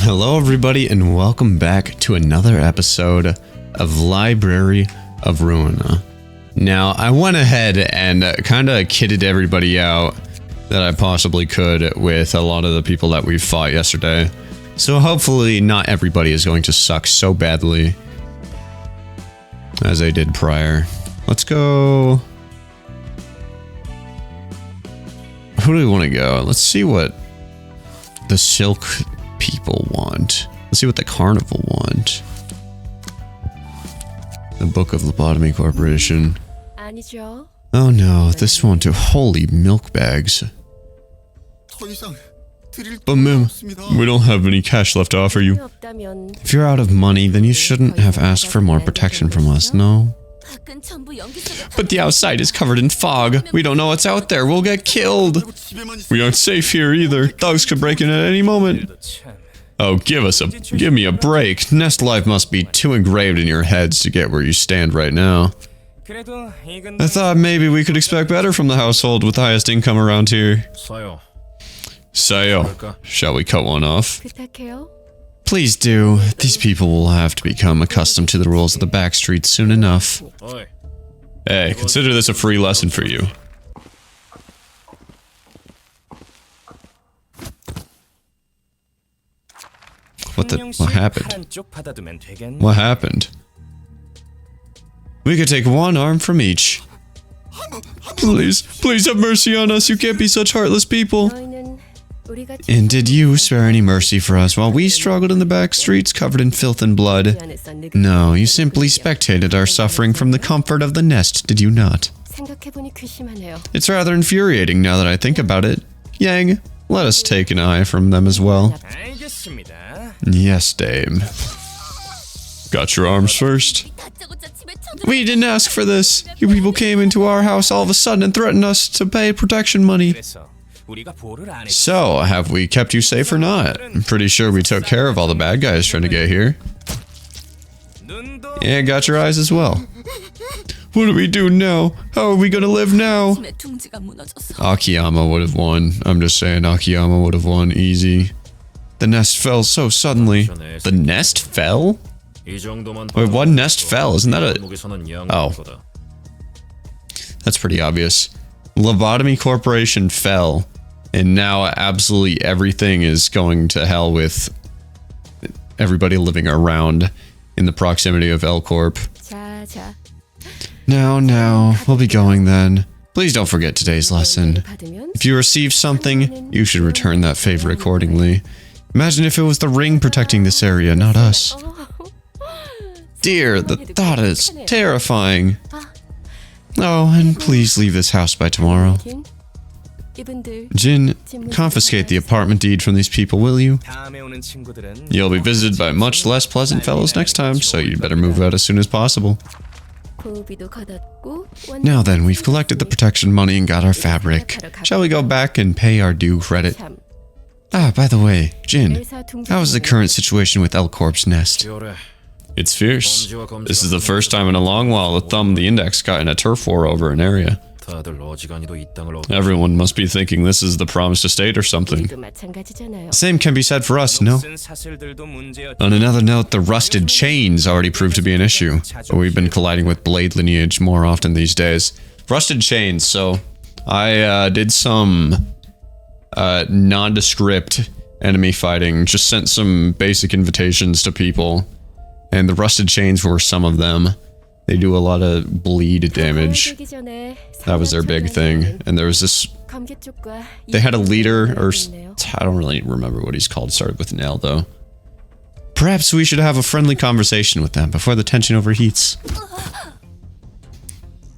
Hello everybody and welcome back to another episode of Library of Ruina. Now, I went ahead and kind of kitted everybody out that I possibly could with a lot of the people that we fought yesterday. So hopefully not everybody is going to suck so badly as they did prior. Let's go... Who do we want to go? Let's see what the Silk people want. Let's see what the Carnival want. The Book of Lobotomy Corporation. Oh no, this one too. Holy milk bags. But ma'am, we don't have any cash left to offer you. If you're out of money, then you shouldn't have asked for more protection from us, no? But the outside is covered in fog. We don't know what's out there. We'll get killed. We aren't safe here either. Thugs could break in at any moment. Oh, give me a break. Nest life must be too engraved in your heads to get where you stand right now. I thought maybe we could expect better from the household with the highest income around here. Sayo, shall we cut one off? Please do. These people will have to become accustomed to the rules of the back streets soon enough. Hey, consider this a free lesson for you. What happened? What happened? We could take one arm from each. Please have mercy on us. You can't be such heartless people. And did you spare any mercy for us while we struggled in the back streets covered in filth and blood? No, you simply spectated our suffering from the comfort of the nest, did you not? It's rather infuriating now that I think about it. Yang, let us take an eye from them as well. Yes, dame. Got your arms first? We didn't ask for this. You people came into our house all of a sudden and threatened us to pay protection money. So, have we kept you safe or not? I'm pretty sure we took care of all the bad guys trying to get here. Yeah, got your eyes as well. What do we do now? How are we gonna live now? Akiyama would have won. I'm just saying, Akiyama would have won easy. The nest fell so suddenly. The nest fell? Wait, what nest fell? Isn't that a... Oh. That's pretty obvious. Lobotomy Corporation fell. And now absolutely everything is going to hell with everybody living around in the proximity of L Corp. Now, we'll be going then. Please don't forget today's lesson. If you receive something, you should return that favor accordingly. Imagine if it was the ring protecting this area, not us. Dear, the thought is terrifying. Oh, and please leave this house by tomorrow. Jin, confiscate the apartment deed from these people, will you? You'll be visited by much less pleasant fellows next time, so you'd better move out as soon as possible. Now then, we've collected the protection money and got our fabric. Shall we go back and pay our due credit? Ah, by the way, Jin, how is the current situation with L Corp's nest? It's fierce. This is the first time in a long while the Index got in a turf war over an area. Everyone must be thinking this is the promised estate or something. Same can be said for us, no? On another note, the rusted chains already proved to be an issue, but we've been colliding with blade lineage more often these days. Rusted chains, so I did some nondescript enemy fighting, just sent some basic invitations to people, and the rusted chains were some of them. They do a lot of bleed damage. That was their big thing. And there was this... They had a leader, or... I don't really remember what he's called. Started with an L, though. Perhaps we should have a friendly conversation with them before the tension overheats.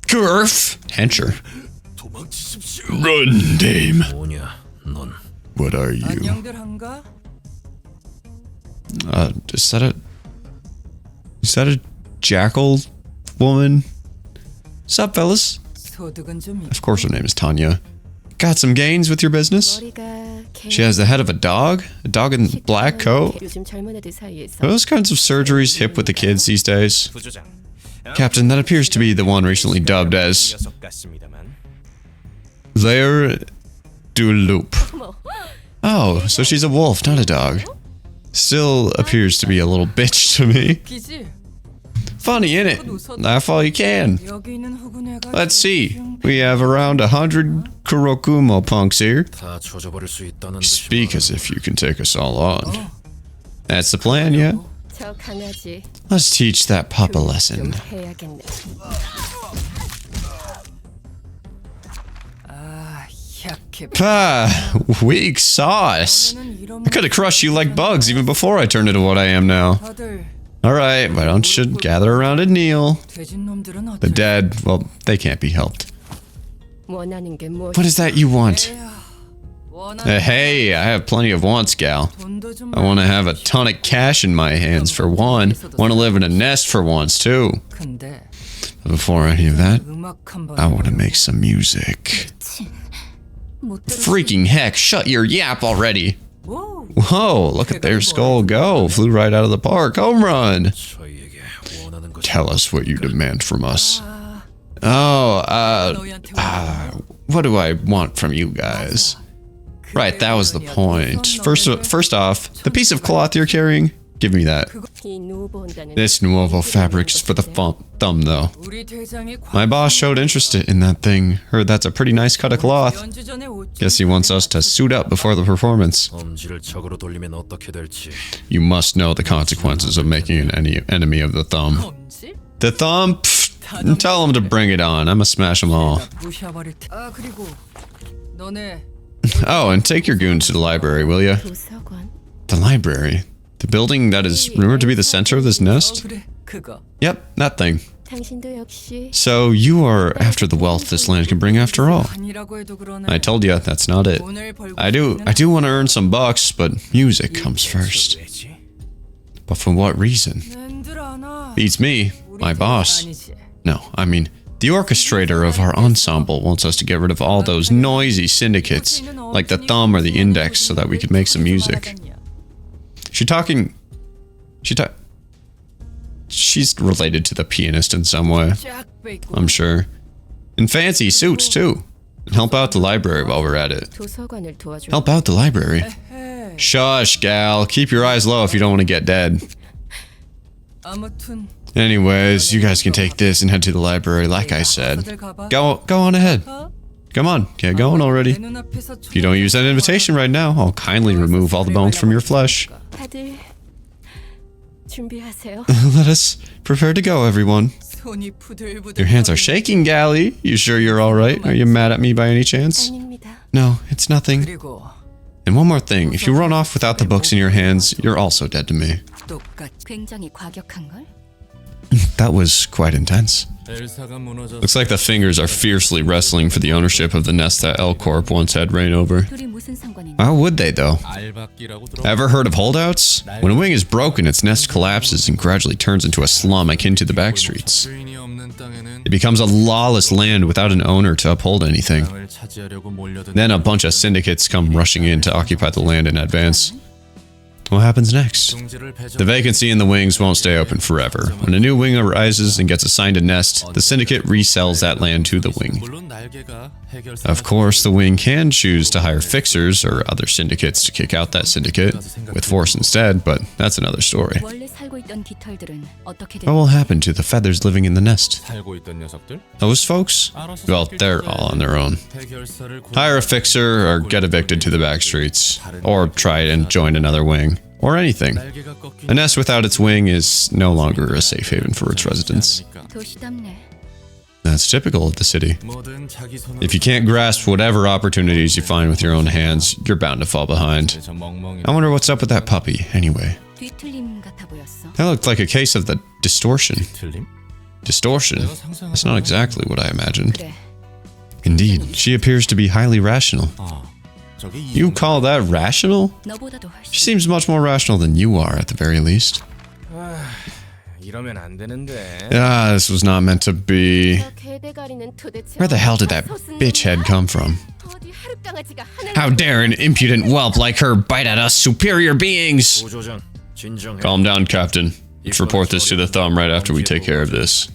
Gurf! Hencher. Run, dame. What are you? Is that a jackal woman? Sup, fellas? Of course her name is Tanya. Got some gains with your business? She has the head of a dog in black coat. Are those kinds of surgeries hip with the kids these days? Captain, that appears to be the one recently dubbed as Lair du Loup. Oh, so she's a wolf, not a dog. Still appears to be a little bitch to me. Funny, innit? Laugh all you can. Let's see. We have around 100 Kurokumo punks here. Speak as if you can take us all on. That's the plan, yeah? Let's teach that pup a lesson. Weak sauce. I could have crushed you like bugs even before I turned into what I am now. Alright, why don't you gather around and kneel? The dead, well, they can't be helped. What is that you want? Hey, I have plenty of wants, gal. I want to have a ton of cash in my hands for one. Want to live in a nest for once, too. But before any of that, I want to make some music. Freaking heck, shut your yap already. Whoa, look at their skull go. Flew right out of the park. Home run. Tell us what you demand from us. What do I want from you guys? Right, that was the point. First off, the piece of cloth you're carrying, give me that. This Nuovo fabric is for the thumb, though. My boss showed interest in that thing. Heard that's a pretty nice cut of cloth. Guess he wants us to suit up before the performance. You must know the consequences of making an enemy of the thumb. The thumb? Pfft, tell him to bring it on. I'ma smash them all. Oh, and take your goons to the library, will ya? The library? The building that is rumored to be the center of this nest? Yep, that thing. So you are after the wealth this land can bring after all. I told you, that's not it. I do want to earn some bucks, but music comes first. But for what reason? Beats me, my boss. No, I mean, the orchestrator of our ensemble wants us to get rid of all those noisy syndicates, like the thumb or the index, so that we could make some music. She's related to the pianist in some way, I'm sure. In fancy suits, too. And help out the library while we're at it. Help out the library? Shush, gal. Keep your eyes low if you don't want to get dead. Anyways, you guys can take this and head to the library like I said. Go on ahead. Come on, get going already. If you don't use that invitation right now, I'll kindly remove all the bones from your flesh. Let us prepare to go, everyone. Your hands are shaking, Gally. You sure you're alright? Are you mad at me by any chance? No, it's nothing. And one more thing, if you run off without the books in your hands, you're also dead to me. That was quite intense. Looks like the fingers are fiercely wrestling for the ownership of the nest that L Corp once had reign over. How would they, though? Ever heard of holdouts? When a wing is broken, its nest collapses and gradually turns into a slum akin to the backstreets. It becomes a lawless land without an owner to uphold anything. Then a bunch of syndicates come rushing in to occupy the land in advance. What happens next? The vacancy in the wings won't stay open forever. When a new wing arises and gets assigned a nest, the syndicate resells that land to the wing. Of course, the wing can choose to hire fixers or other syndicates to kick out that syndicate with force instead, but that's another story. What will happen to the feathers living in the nest? Those folks? Well, they're all on their own. Hire a fixer or get evicted to the back streets, or try and join another wing. Or anything. A nest without its wing is no longer a safe haven for its residents. That's typical of the city. If you can't grasp whatever opportunities you find with your own hands, you're bound to fall behind. I wonder what's up with that puppy, anyway. That looked like a case of the distortion. Distortion? That's not exactly what I imagined. Indeed, she appears to be highly rational. You call that rational? She seems much more rational than you are, at the very least. This was not meant to be. Where the hell did that bitch head come from? How dare an impudent whelp like her bite at us superior beings? Calm down, Captain. Let's report this to the thumb right after we take care of this.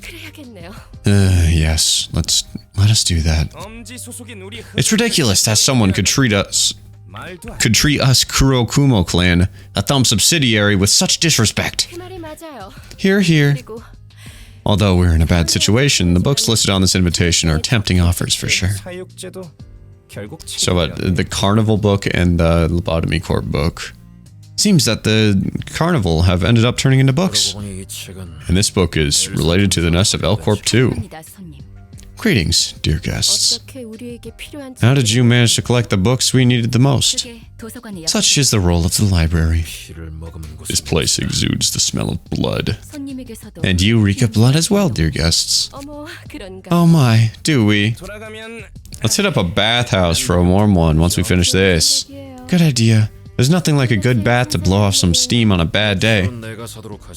Yes, let us do that. It's ridiculous that someone could treat us could treat us Kurokumo clan, a thumb subsidiary, with such disrespect. Hear, hear. Although we're in a bad situation, the books listed on this invitation are tempting offers for sure. So the Carnival book and the Lobotomy Corp book. Seems that the Carnival have ended up turning into books. And this book is related to the nest of L Corp too. Greetings, dear guests. How did you manage to collect the books we needed the most? Such is the role of the library. This place exudes the smell of blood. And you reek of blood as well, dear guests. Oh my, do we? Let's hit up a bathhouse for a warm one once we finish this. Good idea. There's nothing like a good bath to blow off some steam on a bad day.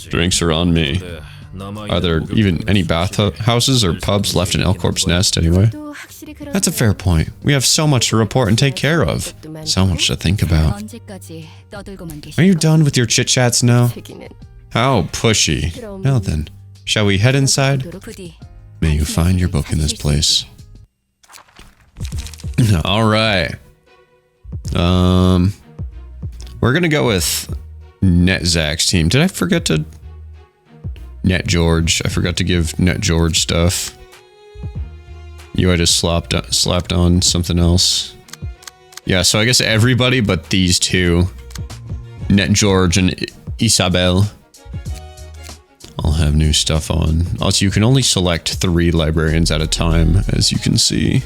Drinks are on me. Are there even any bathhouses or pubs left in L Corp's nest anyway? That's a fair point. We have so much to report and take care of. So much to think about. Are you done with your chit-chats now? How pushy. Well then, shall we head inside? May you find your book in this place. Alright. We're gonna go with NetZach's team. Did I forget to... Net George. I forgot to give Net George stuff. I just slapped on something else. Yeah, so I guess everybody but these two. Net George and Isabel. I'll have new stuff on. Also, you can only select 3 librarians at a time, as you can see.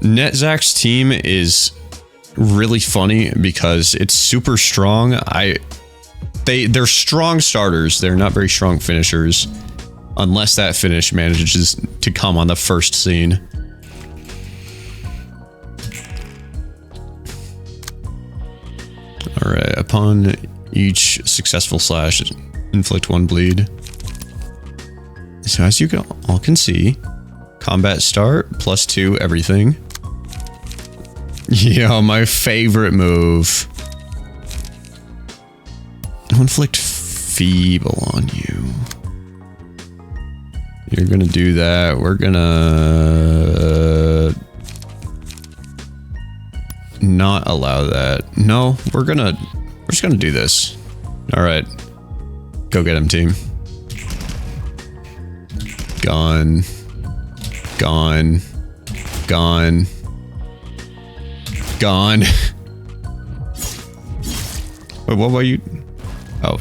NetZach's team is really funny because it's super strong. They're strong starters. They're not very strong finishers. Unless that finish manages to come on the first scene. Alright, upon each successful slash, inflict 1 bleed. So as you all can see, combat start, +2 everything. Yeah, my favorite move. Inflict feeble on you. You're gonna do that. We're gonna not allow that. No, we're just gonna do this. All right, go get him, team. Gone. Gone. Gone. Gone. Wait, what were you? Oh.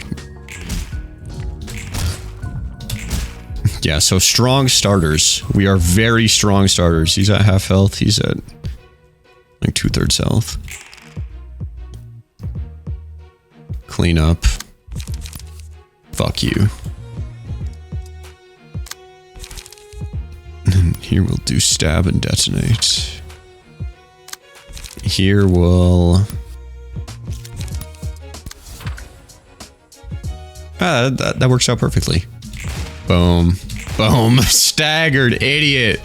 Yeah, so strong starters. We are very strong starters. He's at half health. He's at like 2/3 health. Clean up. Fuck you. And here we'll do stab and detonate. Here we'll... Ah, that works out perfectly. Boom. Boom. Staggered. Idiot.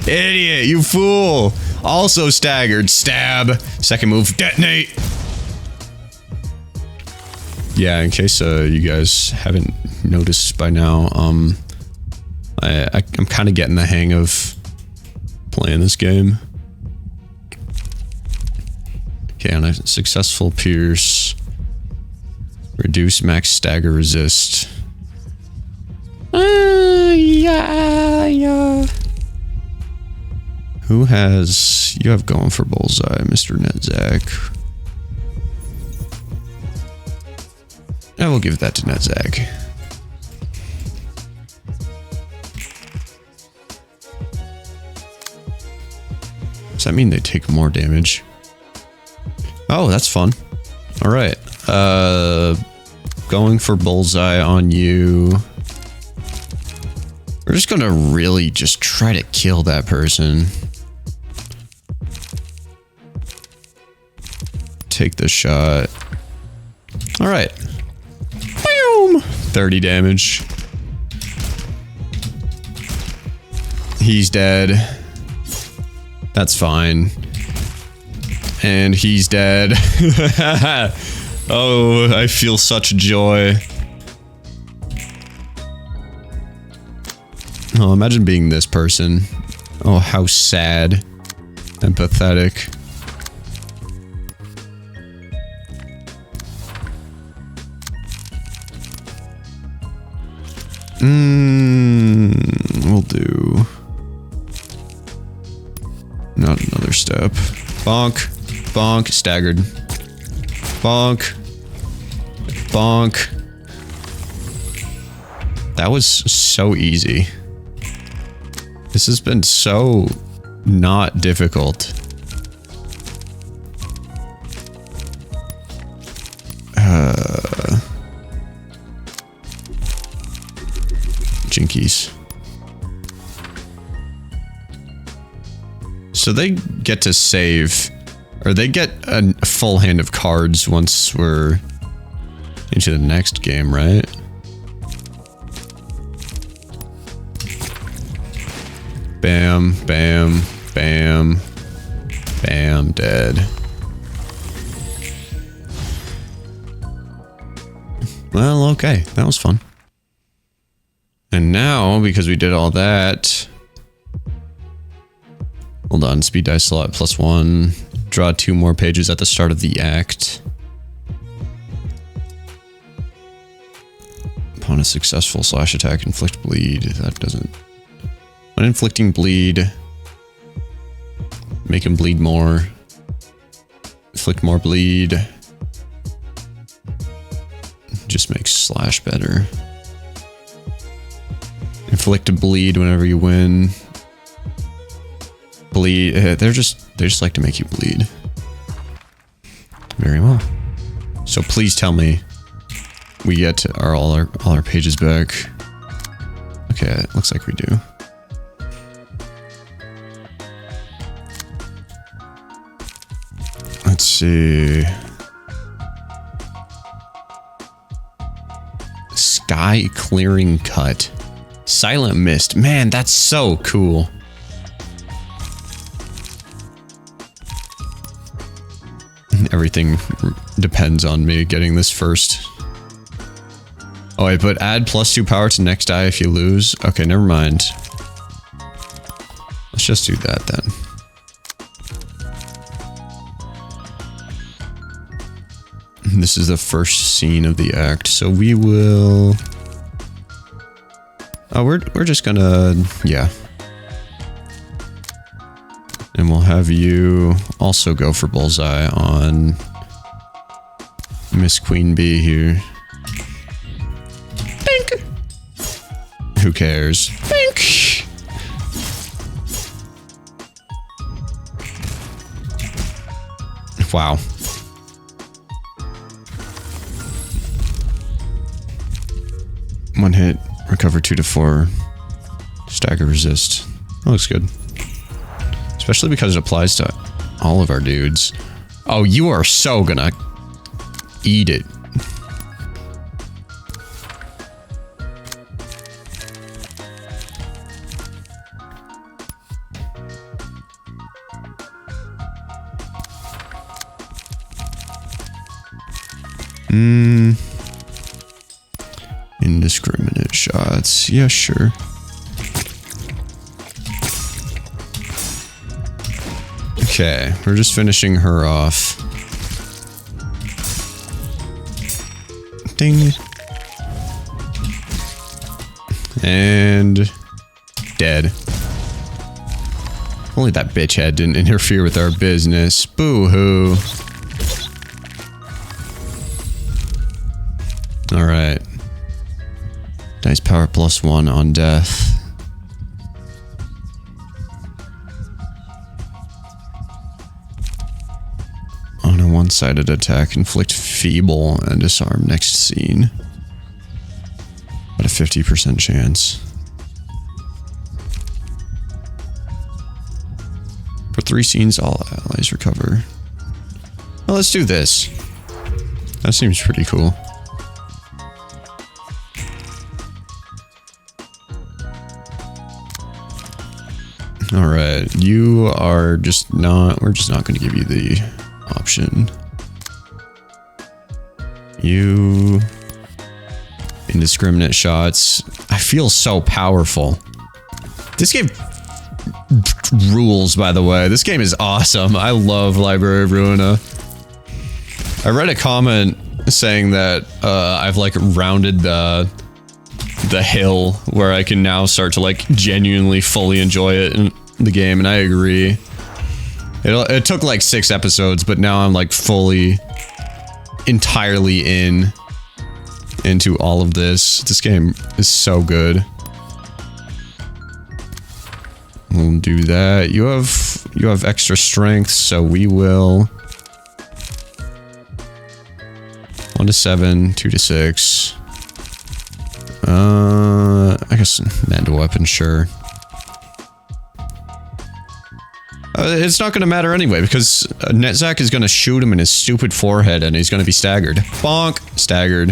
Idiot. You fool. Also staggered. Stab. Second move. Detonate. Yeah, in case you guys haven't noticed by now, I'm kind of getting the hang of playing this game. Okay, on a successful pierce, reduce max stagger resist. Yeah. Who has... You have going for bullseye, Mr. NetZach. I will give that to NetZach. Does that mean they take more damage? Oh, that's fun. Alright. Going for bullseye on you. We're just gonna really just try to kill that person. Take the shot. Alright. Boom! 30 damage. He's dead. That's fine. And he's dead. Oh, I feel such joy. Oh, imagine being this person. Oh, how sad and pathetic. We'll do... Not another step. Bonk. Bonk. Staggered. Bonk. Bonk. That was so easy. This has been so not difficult. Jinkies. So they get to save, or they get a full hand of cards once we're into the next game, right? Bam, bam, bam, bam, dead. Well, okay, that was fun. And now, because we did all that... Hold on, speed dice slot +1. Draw 2 more pages at the start of the act. Upon a successful slash attack, inflict bleed. That doesn't... When inflicting bleed, make him bleed more. Inflict more bleed. Just makes slash better. Inflict a bleed whenever you win. Bleed. They just like to make you bleed. Very well. So please tell me we get all our pages back. Okay, it looks like we do. Let's see. Sky clearing cut. Silent mist. Man, that's so cool. Everything depends on me getting this first. Oh wait, but add +2 power to next die if you lose. Okay, never mind. Let's just do that then. This is the first scene of the act, so we will... Oh, we're just gonna... Yeah. And we'll have you also go for bullseye on Miss Queen Bee here. Bink! Who cares? Bink! Wow. One hit, recover 2 to 4, stagger resist. That looks good. Especially because it applies to all of our dudes. Oh, you are so gonna eat it. Indiscriminate shots. Yeah, sure. Okay, we're just finishing her off. Ding. And... dead. Only that bitch head didn't interfere with our business. Boo-hoo. Alright. Dice power +1 on death. On a one-sided attack, inflict feeble and disarm next scene. At a 50% chance. For 3 scenes, all allies recover. Well, let's do this. That seems pretty cool. Alright, you are just not... We're just not going to give you the option. You... Indiscriminate shots. I feel so powerful. This game rules, by the way. This game is awesome. I love Library of Ruina. I read a comment saying that I've like rounded the the hill where I can now start to like genuinely fully enjoy it in the game, and I agree. It took like 6 episodes, but now I'm like fully, entirely into all of this. This game is so good. We'll do that. You have extra strength, so we will 1 to 7, 2 to 6. I guess mend weapon, sure. It's not gonna matter anyway, because Netzak is gonna shoot him in his stupid forehead and he's gonna be staggered. Bonk! Staggered.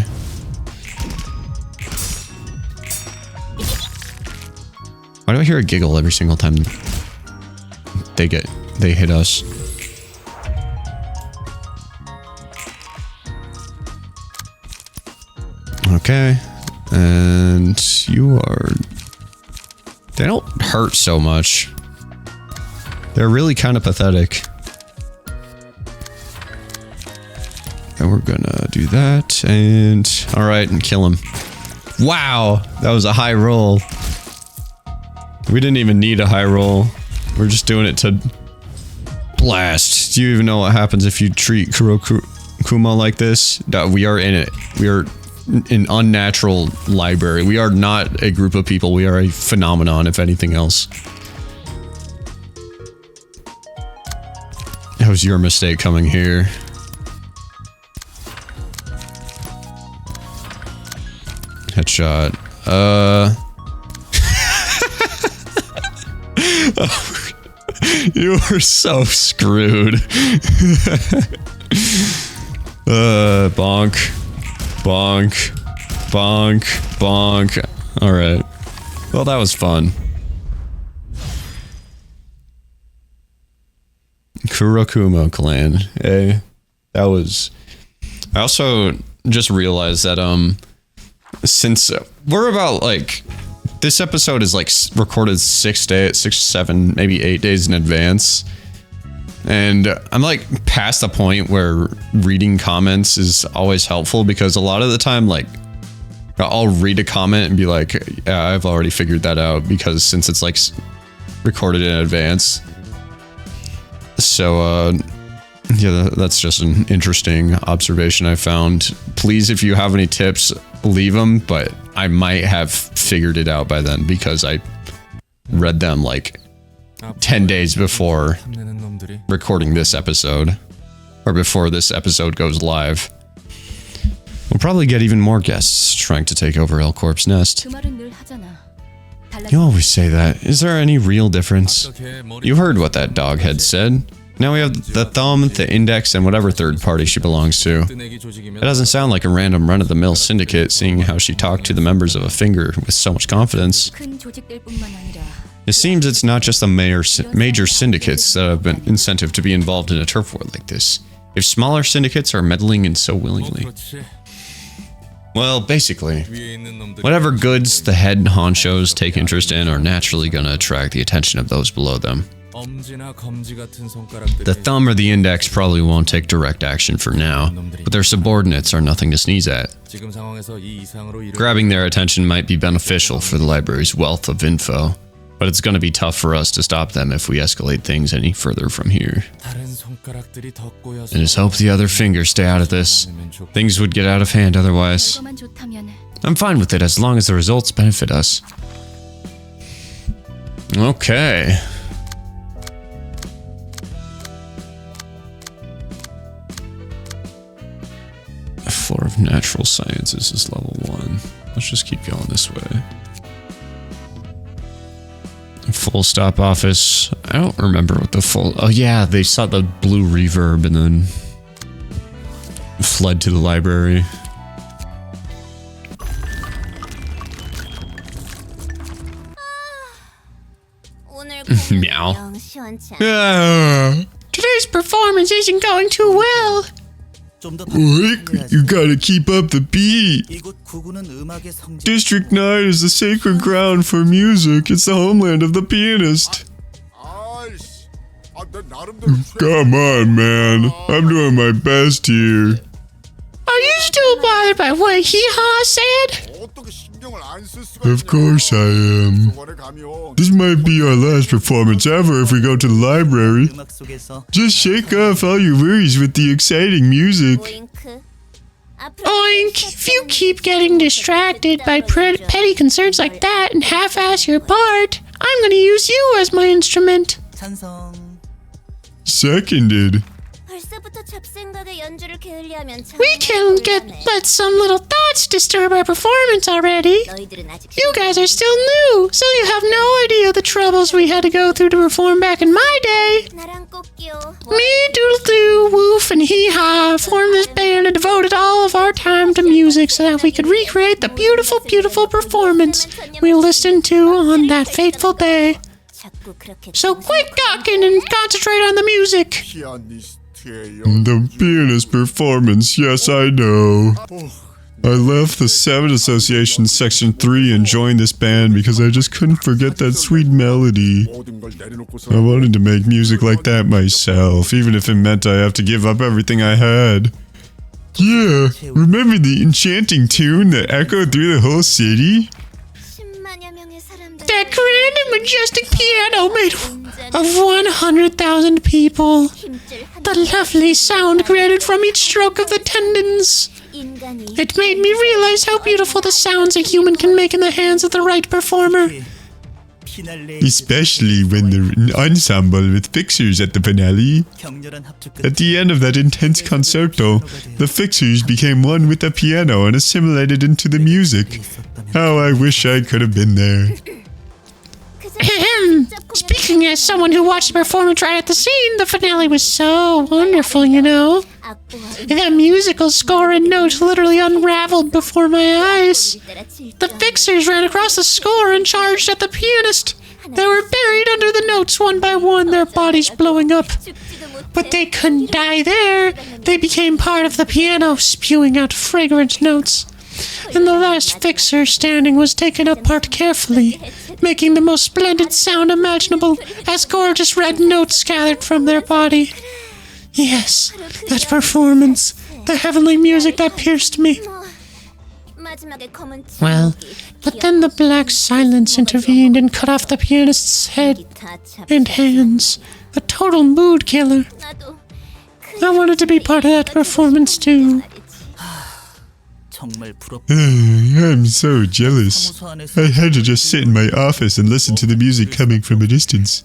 Why do I hear a giggle every single time they hit us? Okay. And you are... They don't hurt so much. They're really kind of pathetic. And we're gonna do that, and... Alright, and kill him. Wow! That was a high roll. We didn't even need a high roll. We're just doing it to... blast. Do you even know what happens if you treat Kurokumo like this? No, we are in it. We are an unnatural library. We are not a group of people. We are a phenomenon, if anything else. That was your mistake coming here. Headshot. You were so screwed. Bonk. Bonk. Bonk. Bonk. Alright. Well, that was fun. Kurokumo clan. Hey, that was... I also just realized that, since we're about, like... This episode is, like, recorded 6 days, 6, 7, maybe 8 days in advance. And I'm, like, past the point where reading comments is always helpful, because a lot of the time, like, I'll read a comment and be like, yeah, I've already figured that out, because since it's, like, recorded in advance. So, yeah, that's just an interesting observation I found. Please, if you have any tips, leave them, but I might have figured it out by then, because I read them like 10 days before recording this episode, or before this episode goes live. We'll probably get even more guests trying to take over L-Corp's nest. You always say that. Is there any real difference? You heard what that doghead said. Now we have the thumb, the index, and whatever third party she belongs to. It doesn't sound like a random run-of-the-mill syndicate, seeing how she talked to the members of a finger with so much confidence. It seems it's not just the major syndicates that have been incentive to be involved in a turf war like this. If smaller syndicates are meddling in so willingly. Well, basically, whatever goods the head honchos take interest in are naturally gonna attract the attention of those below them. The thumb or the index probably won't take direct action for now, but their subordinates are nothing to sneeze at. Grabbing their attention might be beneficial for the library's wealth of info, but it's gonna be tough for us to stop them if we escalate things any further from here. And just hope the other fingers stay out of this. Things would get out of hand otherwise. I'm fine with it as long as the results benefit us. Okay. Floor of Natural Sciences is level 1. Let's just keep going this way. Full stop office. I don't remember what the full... Oh yeah, they saw the blue reverb and then fled to the library. Meow. Today's performance isn't going too well. Rick, you gotta keep up the beat. District 9 is the sacred ground for music. It's the homeland of the pianist. Come on, man. I'm doing my best here. Are you still bothered by what Hee-Haw said? Of course I am. This might be our last performance ever if we go to the library. Just shake off all your worries with the exciting music. Oink! If you keep getting distracted by petty concerns like that and half-ass your part, I'm gonna use you as my instrument. Seconded. We can't let some little thoughts disturb our performance already. You guys are still new, so you have no idea the troubles we had to go through to perform back in my day. Me, Doodle-Doo, Woof, and Hee-Haw formed this band and devoted all of our time to music so that we could recreate the beautiful, beautiful performance we listened to on that fateful day. So quit talking and concentrate on the music. The pianist performance, yes I know. I left the 7 Association Section 3 and joined this band because I just couldn't forget that sweet melody. I wanted to make music like that myself, even if it meant I have to give up everything I had. Yeah, remember the enchanting tune that echoed through the whole city? That grand and majestic piano made of 100,000 people. The lovely sound created from each stroke of the tendons. It made me realize how beautiful the sounds a human can make in the hands of the right performer. Especially when the ensemble with fixers at the finale. At the end of that intense concerto, the fixers became one with the piano and assimilated into the music. How I wish I could have been there. Speaking as someone who watched the performance right at the scene, the finale was so wonderful, you know. The musical score and notes literally unraveled before my eyes. The fixers ran across the score and charged at the pianist. They were buried under the notes one by one, their bodies blowing up. But they couldn't die there. They became part of the piano, spewing out fragrant notes. And the last fixer standing was taken apart carefully, making the most splendid sound imaginable as gorgeous red notes gathered from their body. Yes, that performance, the heavenly music that pierced me. Well, but then the black silence intervened and cut off the pianist's head and hands. A total mood killer. I wanted to be part of that performance too. I'm so jealous. I had to just sit in my office and listen to the music coming from a distance.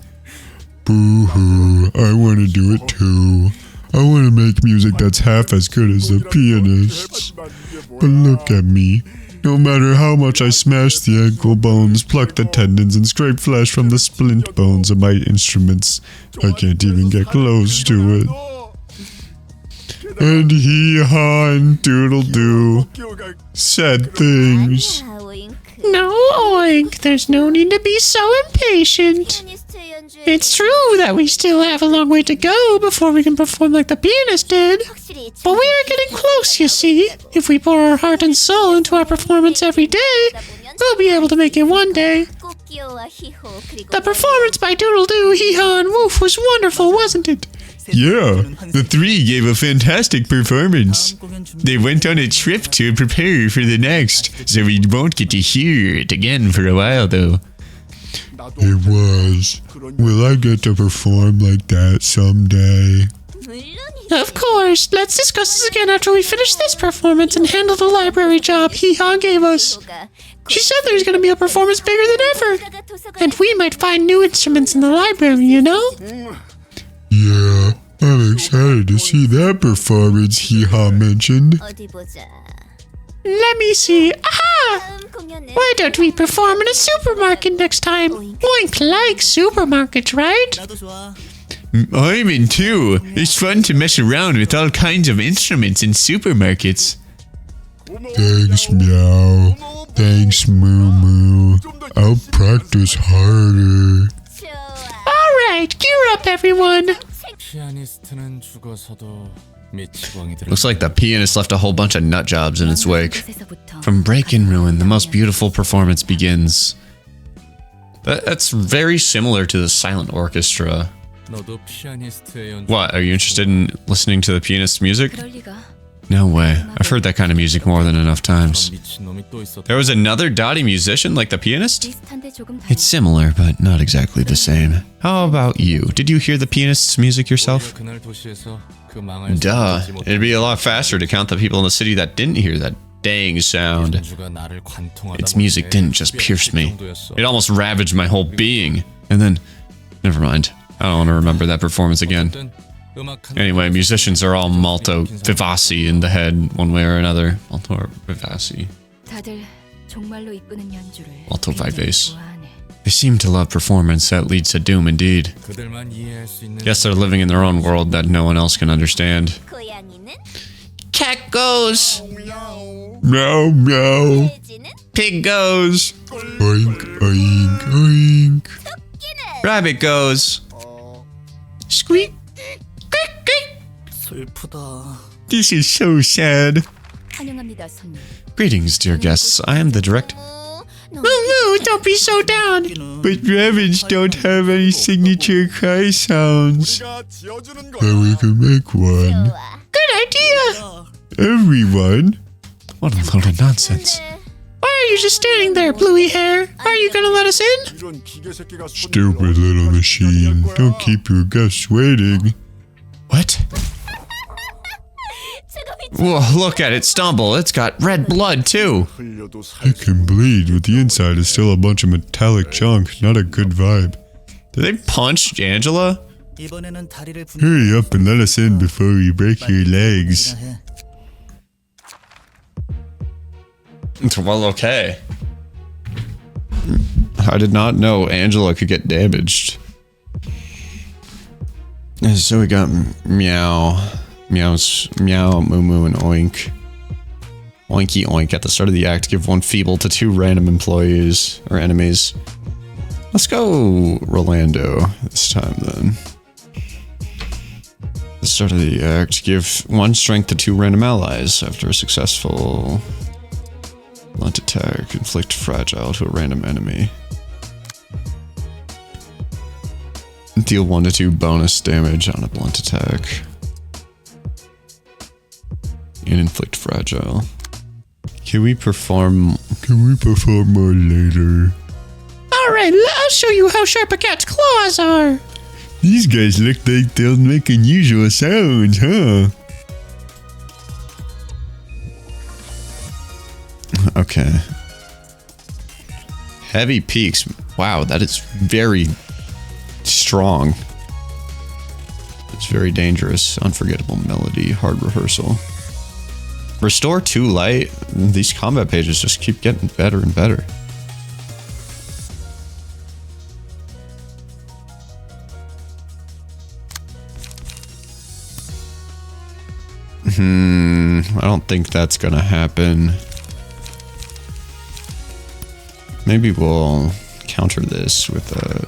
Boo-hoo, I want to do it too. I want to make music that's half as good as the pianists. But look at me. No matter how much I smash the ankle bones, pluck the tendons, and scrape flesh from the splint bones of my instruments, I can't even get close to it. And Hee-Haw and Doodle-Doo said things. No, Oink, there's no need to be so impatient. It's true that we still have a long way to go before we can perform like the pianist did. But we are getting close, you see. If we pour our heart and soul into our performance every day, we'll be able to make it one day. The performance by Doodle-Doo, Hee-Haw, and Woof was wonderful, wasn't it? Yeah, the 3 gave a fantastic performance. They went on a trip to prepare for the next, so we won't get to hear it again for a while though. It was. Will I get to perform like that someday? Of course. Let's discuss this again after we finish this performance and handle the library job Hee-Haw gave us. She said there's going to be a performance bigger than ever. And we might find new instruments in the library, you know? Yeah, I'm excited to see that performance Hee-Haw mentioned. Let me see. Aha! Why don't we perform in a supermarket next time? Oink likes supermarkets, right? I'm in too. It's fun to mess around with all kinds of instruments in supermarkets. Thanks, Meow. Thanks, Moo Moo. I'll practice harder. Alright, gear up, everyone. Looks like the pianist left a whole bunch of nut jobs in its wake. From break and ruin, the most beautiful performance begins. That's very similar to the silent orchestra. What, are you interested in listening to the pianist's music? No way. I've heard that kind of music more than enough times. There was another Dottie musician like the pianist? It's similar, but not exactly the same. How about you? Did you hear the pianist's music yourself? Duh. It'd be a lot faster to count the people in the city that didn't hear that dang sound. Its music didn't just pierce me. It almost ravaged my whole being. And then... Never mind. I don't want to remember that performance again. Anyway, musicians are all molto vivaci in the head, one way or another. Molto vivaci. Molto vivace. They seem to love performance that leads to doom indeed. Guess they're living in their own world that no one else can understand. Cat goes! Meow, meow. Pig goes! Oink, oink, oink. Rabbit goes! Squeak! This is so sad. Greetings, dear guests. I am the direct... Moo, don't be so down. But rabbits don't have any signature cry sounds. But we can make one. Good idea. Everyone? What a load of nonsense. Why are you just standing there, bluey hair? Are you gonna let us in? Stupid little machine. Don't keep your guests waiting. What? Whoa, look at it stumble. It's got red blood, too. It can bleed, but the inside is still a bunch of metallic junk. Not a good vibe. Did they punch Angela? Hurry up and let us in before we break your legs. Well, okay. I did not know Angela could get damaged. So we got Meow. Meow's Meow, Moo Moo, and Oink. Oinky Oink at the start of the act. Give one feeble to 2 random employees or enemies. Let's go Rolando this time then. At the start of the act. Give 1 strength to 2 random allies. After a successful blunt attack, inflict fragile to a random enemy. Deal 1 to 2 bonus damage on a blunt attack. And inflict fragile. Can we perform more later? Alright, I'll show you how sharp a cat's claws are. These guys look like they'll make unusual sounds, huh? Okay. Heavy peaks. Wow, that is very strong. It's very dangerous. Unforgettable melody. Hard rehearsal. Restore 2 light. These combat pages just keep getting better and better. I don't think that's gonna happen. Maybe we'll counter this with a...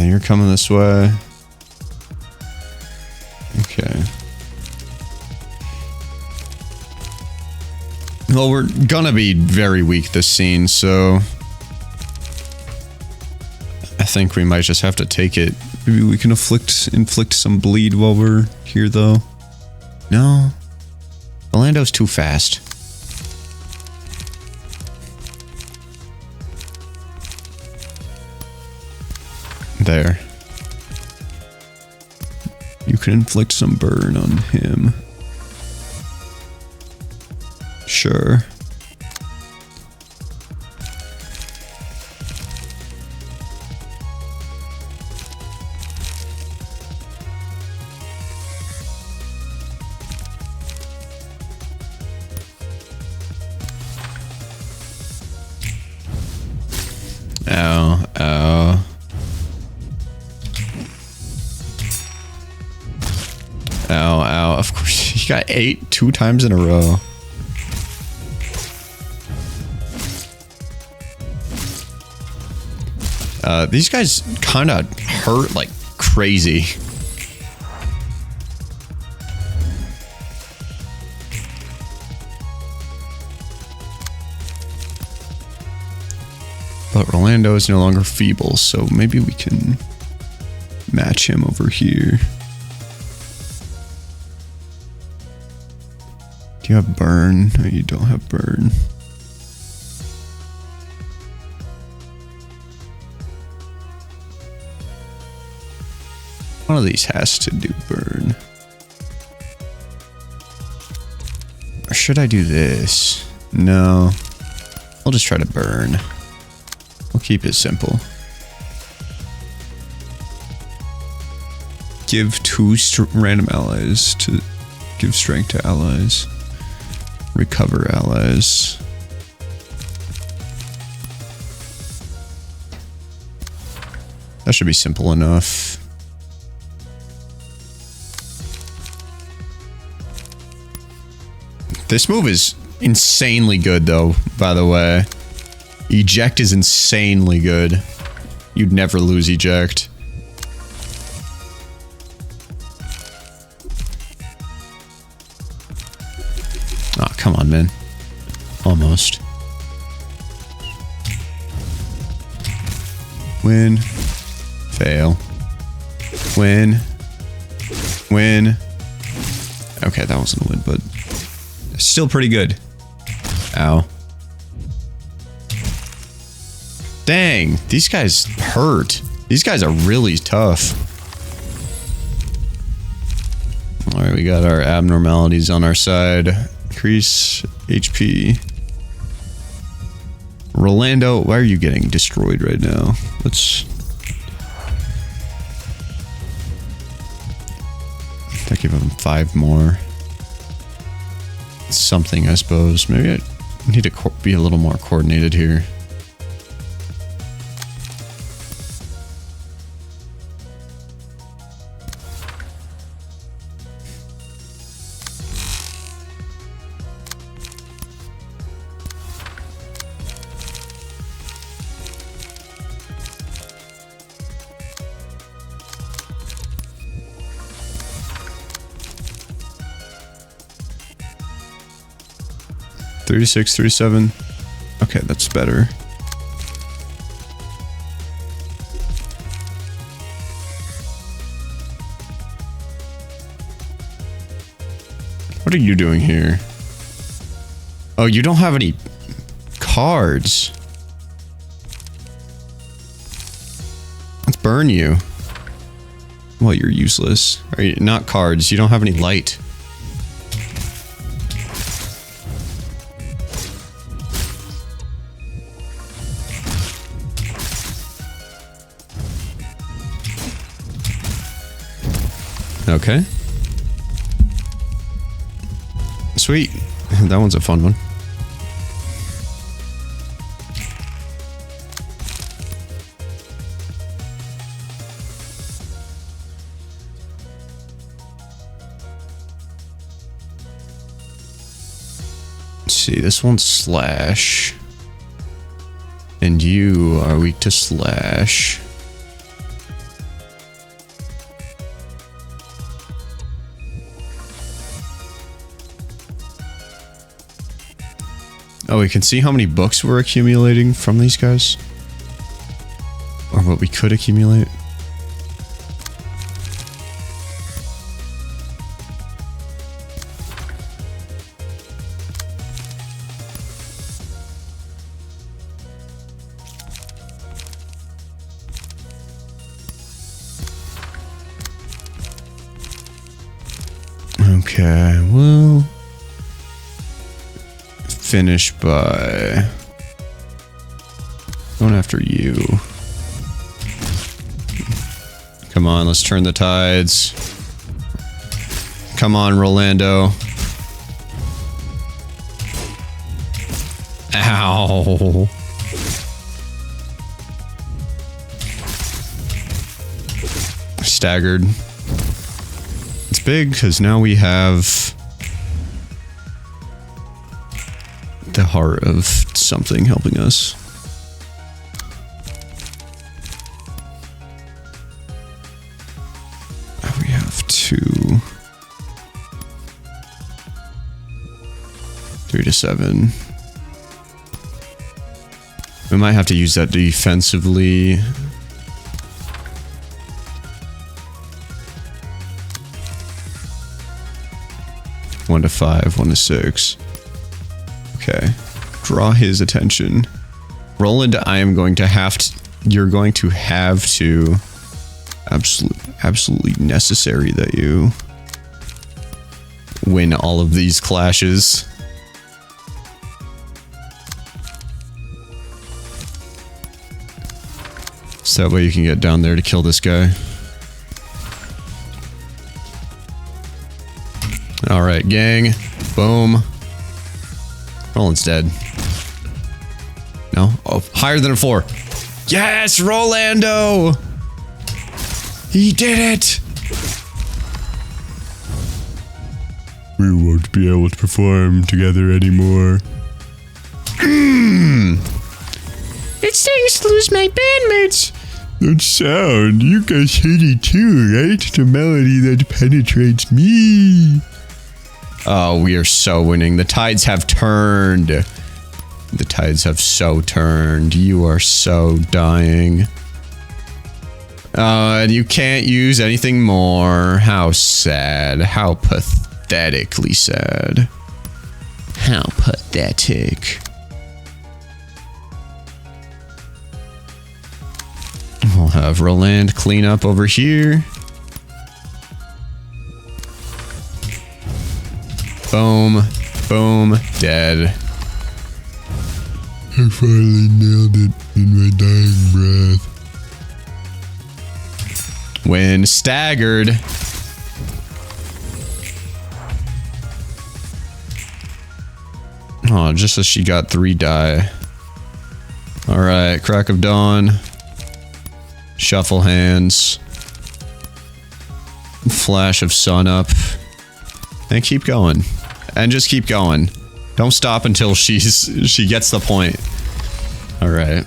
you're coming this way. Okay. Well, we're gonna be very weak this scene, so... I think we might just have to take it. Maybe we can inflict some bleed while we're here, though. No. Orlando's too fast. There. You can inflict some burn on him. Sure. Ow, ow. Ow, ow. Of course, he got 8 2 times in a row. These guys kind of hurt like crazy. But Rolando is no longer feeble, so maybe we can match him over here. You have burn. No, you don't have burn. One of these has to do burn. Or should I do this? No. I'll just try to burn. We'll keep it simple. Give 2 random allies to give strength to allies. Recover allies. That should be simple enough. This move is insanely good though, by the way. Eject is insanely good. You'd never lose eject. Oh, come on, man. Almost. Win. Fail. Win. Win. Okay, that wasn't a win, but still pretty good. Ow. Dang, these guys hurt. These guys are really tough. Alright, we got our abnormalities on our side. Increase HP. Rolando, why are you getting destroyed right now? Let's... I give him 5 more. Something, I suppose. Maybe I need to be a little more coordinated here. $36, $37. Okay, that's better. What are you doing here? Oh, you don't have any cards. Let's burn you. Well, you're useless. Are you not cards? You don't have any light. Okay. Sweet. That one's a fun one. Let's see, this one's slash. And you are weak to slash. Oh, we can see how many books we're accumulating from these guys? Or what we could accumulate? Okay, well... finish by going after you. Come on, let's turn the tides. Come on, Rolando. Ow. Staggered. It's big because now we have the heart of something helping us. We have 2. 3 to 7. We might have to use that defensively. 1 to 5, 1 to 6. Okay. Draw his attention. Roland, I am going to have to... You're going to have to... Absolutely necessary that you... win all of these clashes. So that way you can get down there to kill this guy. Alright, gang. Boom. Roland's dead. No? Oh, higher than a 4. Yes, Rolando! He did it! We won't be able to perform together anymore. It's thanks to lose my bandmates. That sound, you guys hate it too, right? The melody that penetrates me. Oh, we are so winning. The tides have turned. The tides have so turned. You are so dying. And you can't use anything more. How sad. How pathetically sad. How pathetic. We'll have Roland clean up over here. Boom. Boom. Dead. I finally nailed it in my dying breath. When staggered. Oh, just as she got 3 die. Alright, crack of dawn. Shuffle hands. Flash of sun up. And keep going. And just keep going. Don't stop until she gets the point. Alright.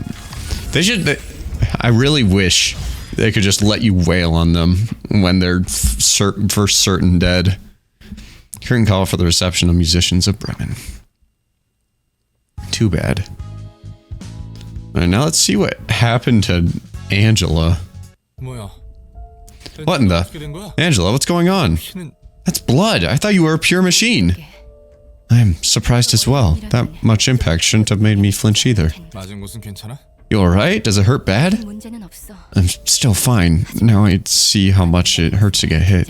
They should... I really wish they could just let you wail on them when they're for certain dead. Current call for the reception of musicians of Bremen. Too bad. Alright, now let's see what happened to Angela. What in the... Angela, what's going on? That's blood. I thought you were a pure machine. I'm surprised as well. That much impact shouldn't have made me flinch either. You alright? Does it hurt bad? I'm still fine. Now I see how much it hurts to get hit.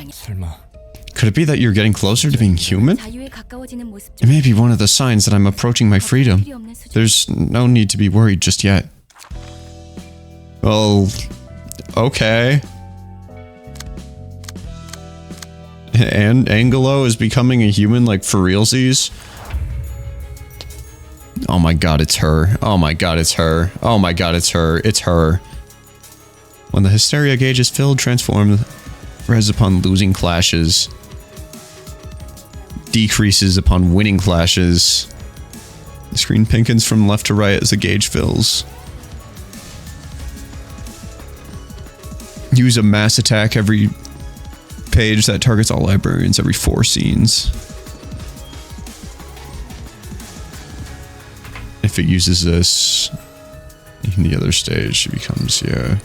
Could it be that you're getting closer to being human? It may be one of the signs that I'm approaching my freedom. There's no need to be worried just yet. Well, okay. And Angelo is becoming a human, like, for realsies? Oh my god, it's her. Oh my god, it's her. Oh my god, it's her. It's her. When the hysteria gauge is filled, transform res upon losing clashes. Decreases upon winning clashes. The screen pinkens from left to right as the gauge fills. Use a mass attack every page that targets all librarians every 4 scenes. If it uses this in the other stage, she becomes, yeah.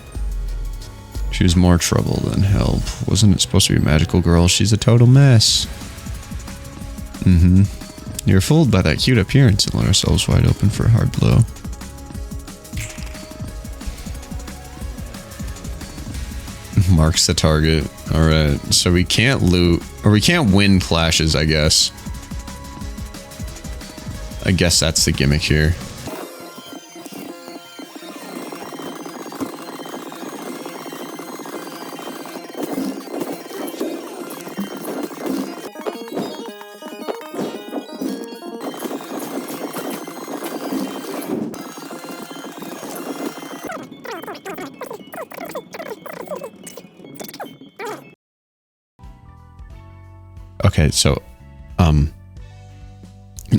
She was more trouble than help. Wasn't it supposed to be a magical girl? She's a total mess. You're fooled by that cute appearance and let ourselves wide open for a hard blow. Marks the target. Alright, so we can't loot, or we can't win clashes, I guess. I guess that's the gimmick here. Okay, so,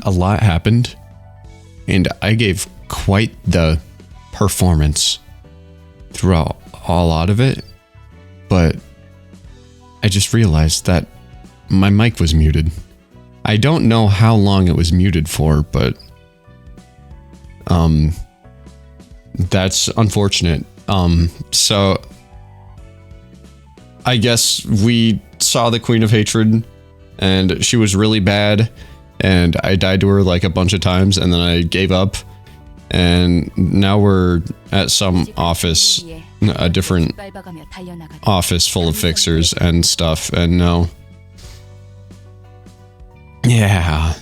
a lot happened, and I gave quite the performance throughout a lot of it, but I just realized that my mic was muted. I don't know how long it was muted for, but, that's unfortunate. So, I guess we saw the Queen of Hatred and she was really bad, and I died to her like a bunch of times, and then I gave up, and now we're at some office, a different office full of fixers and stuff, and no. Yeah.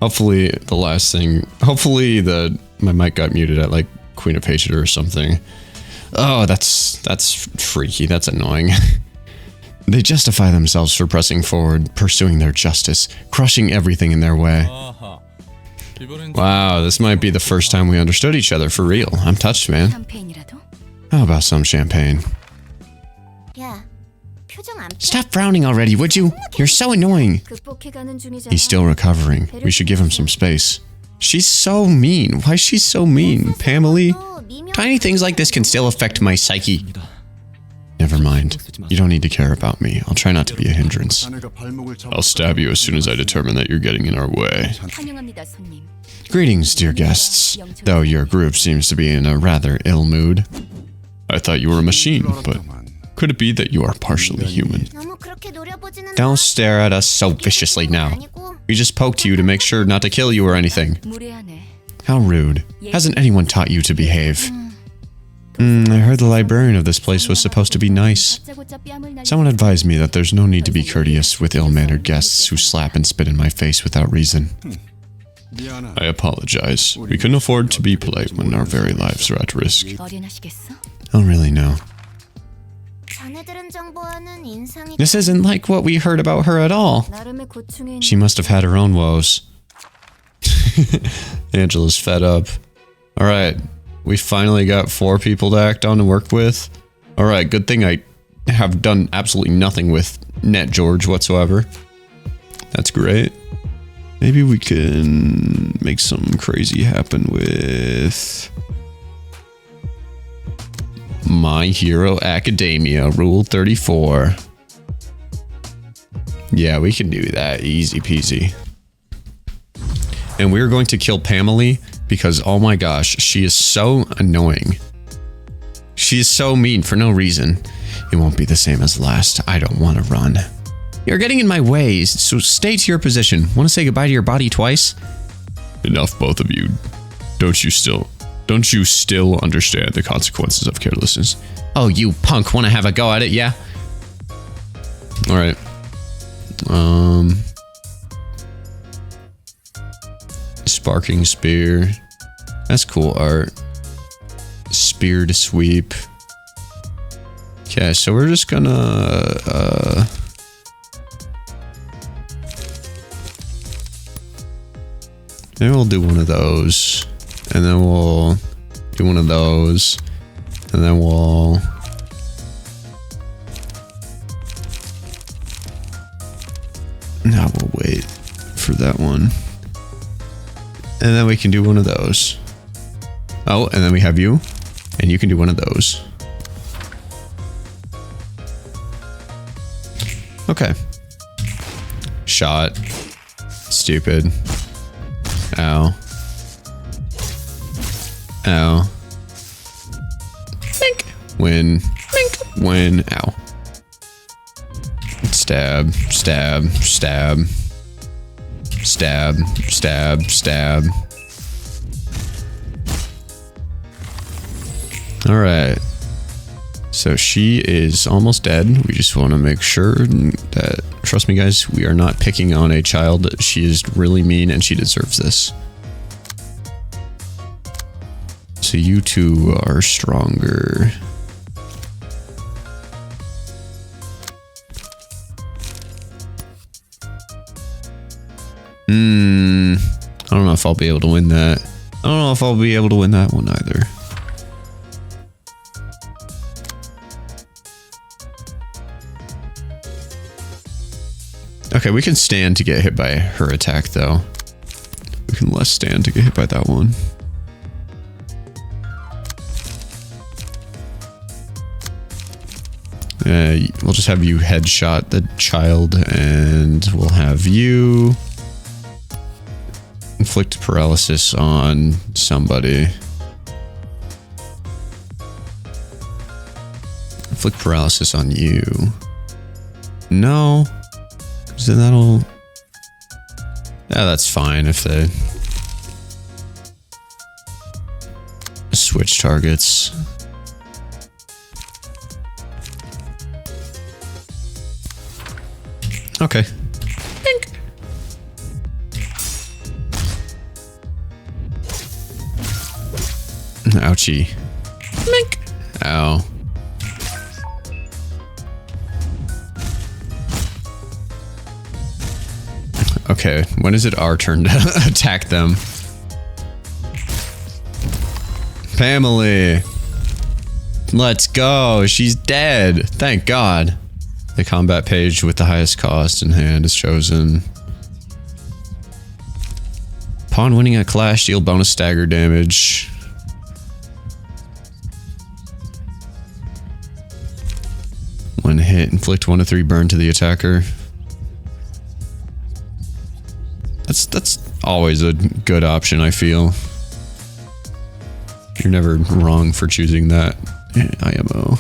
Hopefully the last thing, hopefully my mic got muted at like Queen of Hatred or something. Oh, that's freaky. That's annoying. They justify themselves for pressing forward, pursuing their justice, crushing everything in their way. Wow, this might be the first time we understood each other for real. I'm touched, man. How about some champagne? Stop frowning already, would you? You're so annoying. He's still recovering. We should give him some space. She's so mean. Why is she so mean? Pamela? Tiny things like this can still affect my psyche. Never mind. You don't need to care about me. I'll try not to be a hindrance. I'll stab you as soon as I determine that you're getting in our way. Greetings, dear guests. Though your group seems to be in a rather ill mood. I thought you were a machine, but could it be that you are partially human? Don't stare at us so viciously now. We just poked you to make sure not to kill you or anything. How rude. Hasn't anyone taught you to behave? I heard the librarian of this place was supposed to be nice. Someone advised me that there's no need to be courteous with ill-mannered guests who slap and spit in my face without reason. I apologize. We couldn't afford to be polite when our very lives are at risk. Oh, really, no. This isn't like what we heard about her at all. She must have had her own woes. Angela's fed up. Alright, we finally got 4 people to act on and work with. Alright, good thing I have done absolutely nothing with Net George whatsoever. That's great. Maybe we can make something crazy happen with My Hero Academia, Rule 34. Yeah, we can do that. Easy peasy. And we're going to kill Pamela because, oh my gosh, she is so annoying. She is so mean for no reason. It won't be the same as last. I don't want to run. You're getting in my way, so stay to your position. Want to say goodbye to your body twice? Enough, both of you. Don't you still understand the consequences of carelessness? Oh, you punk want to have a go at it, yeah? Alright. Sparking spear. That's cool art. Spear to sweep. Okay, so we're just gonna maybe we'll do one of those. And then we'll do one of those. And then we'll now we'll wait for that one. And then we can do one of those. Oh, and then we have you. And you can do one of those. Okay. Shot. Stupid. Ow. Ow. Mink. Win. Mink. Win. Ow. Stab. Stab. Stab. Stab. Stab. Stab. Alright. So she is almost dead. We just want to make sure that, trust me guys, we are not picking on a child. She is really mean and she deserves this. So you two are stronger. I don't know if I'll be able to win that. I don't know if I'll be able to win that one either. Okay, we can stand to get hit by her attack, though. We can less stand to get hit by that one. We'll just have you headshot the child, and we'll have you inflict paralysis on somebody. Inflict paralysis on you. No. So that'll That's fine if they switch targets. Okay. Bink. Ouchie. Mink. Ow. Okay, when is it our turn to attack them? Family! Let's go! She's dead! Thank God! The combat page with the highest cost in hand is chosen. Upon winning a clash, deal bonus stagger damage. When hit, inflict 1 to 3 burn to the attacker. That's always a good option, I feel. You're never wrong for choosing that. IMO.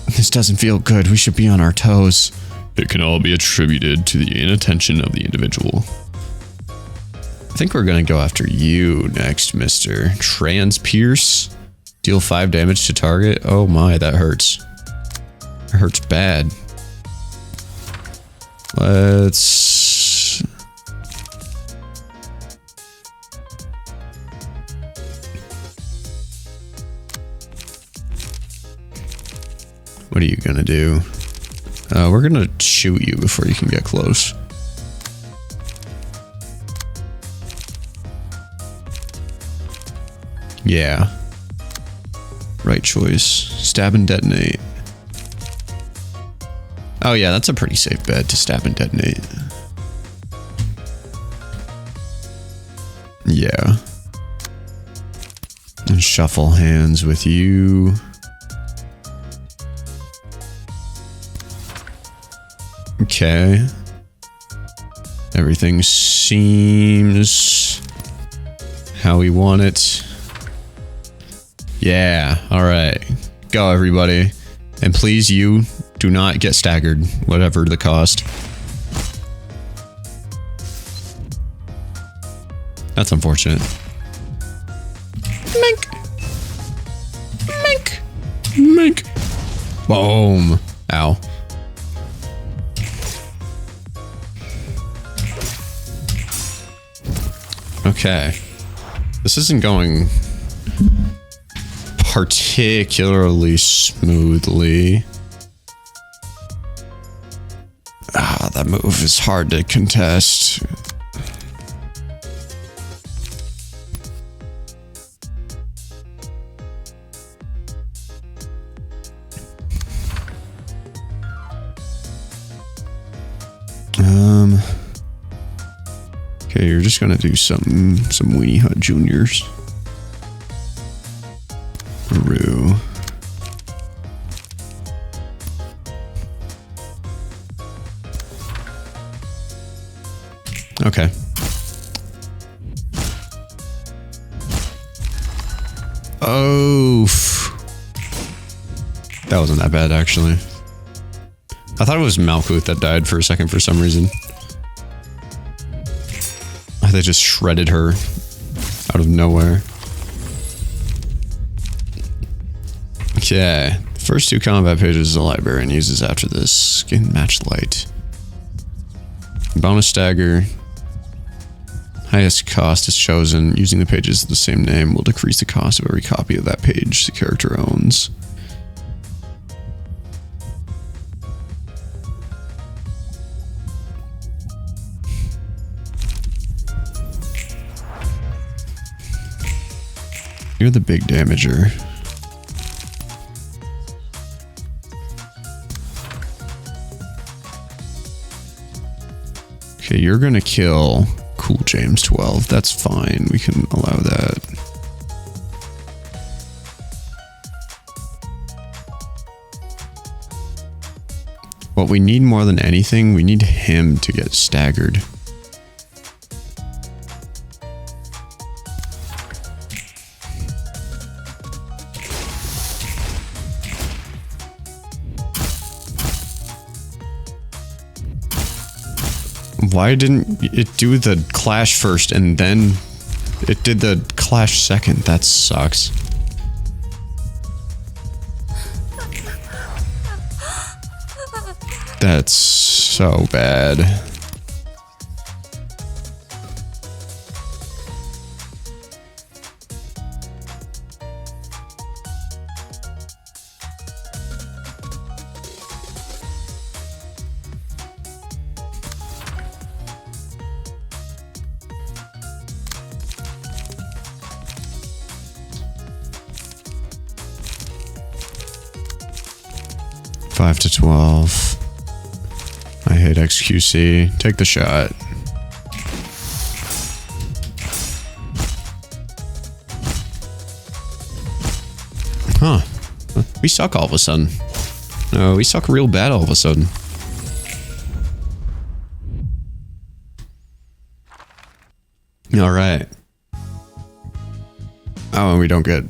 This doesn't feel good. We should be on our toes. It can all be attributed to the inattention of the individual. I think we're gonna go after you next, Mr. Transpierce. Deal 5 damage to target. Oh my, that hurts. It hurts bad. Let's... What are you gonna do? We're gonna shoot you before you can get close. Yeah. Right choice. Stab and detonate. Oh yeah, that's a pretty safe bet to stab and detonate. Yeah. And shuffle hands with you. Okay. Everything seems how we want it. Yeah, alright. Go everybody. And please, you do not get staggered, whatever the cost. That's unfortunate. Mink! Mink! Mink! Boom! Ow. Okay. This isn't going particularly smoothly. Ah, that move is hard to contest. Okay, you're just gonna do some Weenie Hut Juniors. Roo. Okay. Oof. That wasn't that bad, actually. I thought it was Malkuth that died for a second for some reason. They just shredded her out of nowhere. Okay. First 2 combat pages the librarian uses after this. Skin match light. Bonus stagger. Highest cost is chosen. Using the pages of the same name will decrease the cost of every copy of that page the character owns. You're the big damager. Okay, you're gonna kill Cool James 12. That's fine. We can allow that. What we need more than anything, we need him to get staggered. Why didn't it do the clash first and then it did the clash second? That sucks. That's so bad. Five to 12. I hate XQC. Take the shot. Huh. We suck all of a sudden. No, we suck real bad all of a sudden. Alright. Oh, and we don't get...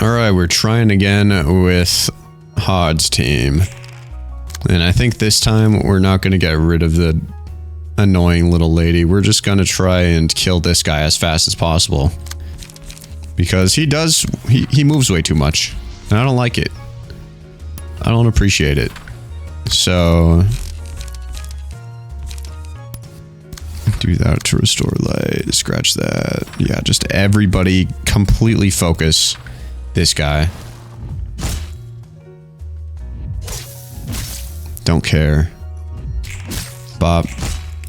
Alright, we're trying again with Hod's team. And I think this time we're not going to get rid of the annoying little lady. We're just going to try and kill this guy as fast as possible. Because he moves way too much. And I don't like it. I don't appreciate it. So... do that to restore light. Scratch that. Yeah, just everybody completely focus this guy. Don't care. Bop.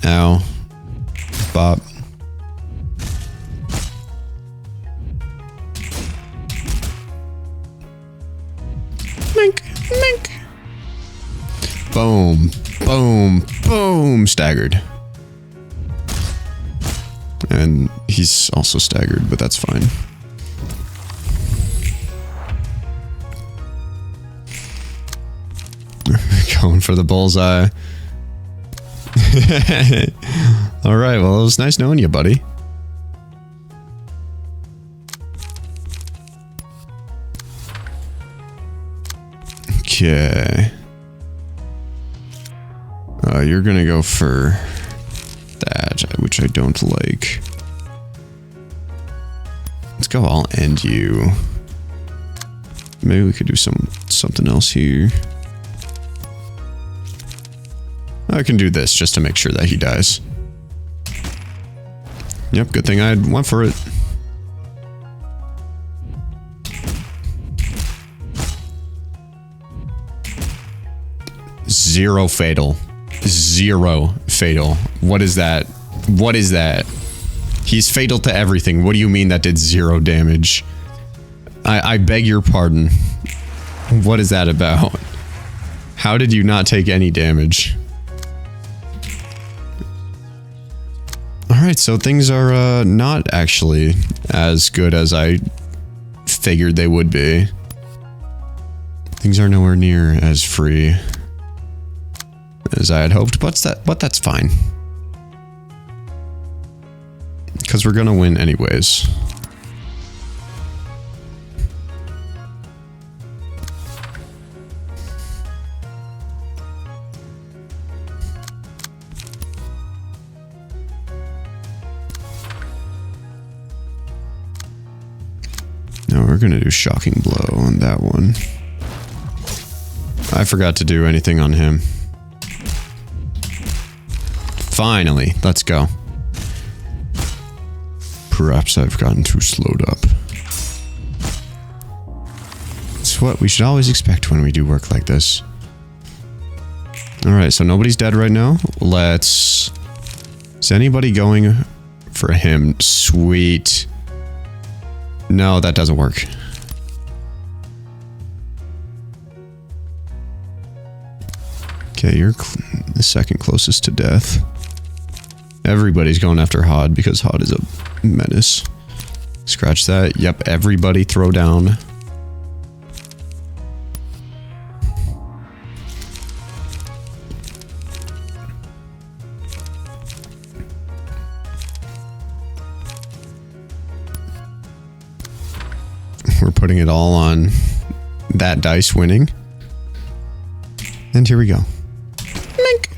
Ow. Bop. Mink. Mink. Boom. Boom. Boom. Staggered. And he's also staggered, but that's fine. Going for the bullseye. Alright, well, it was nice knowing you, buddy. Okay. You're gonna go for that, which I don't like. Let's go, I'll end you. Maybe we could do something else here. I can do this just to make sure that he dies. Yep, good thing I went for it. Zero fatal. Zero fatal. What is that? What is that? He's fatal to everything. What do you mean that did 0 damage? I beg your pardon. What is that about? How did you not take any damage? Alright, so things are not actually as good as I figured they would be. Things are nowhere near as free as I had hoped, but that's fine. Because we're gonna win anyways. Now we're gonna do shocking blow on that one. I forgot to do anything on him. Finally, let's go. Perhaps I've gotten too slowed up. It's what we should always expect when we do work like this. Alright, so nobody's dead right now. Let's... Is anybody going for him? Sweet. No, that doesn't work. Okay, you're the second closest to death. Everybody's going after Hod because Hod is a menace. Scratch that. Yep, everybody throw down. We're putting it all on that dice winning. And here we go. Mink.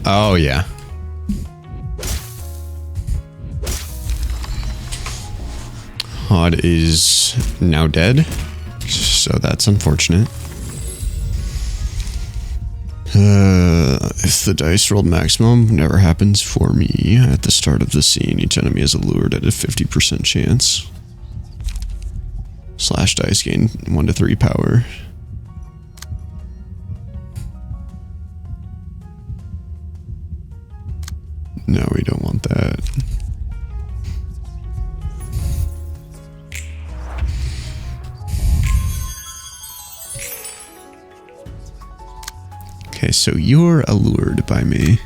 Oh, yeah. Hod is now dead. So that's unfortunate. If the dice rolled maximum, never happens for me. At the start of the scene, each enemy is allured at a 50% chance. Slash dice gain 1 to 3 power. No, we don't want that. Okay, so you're allured by me.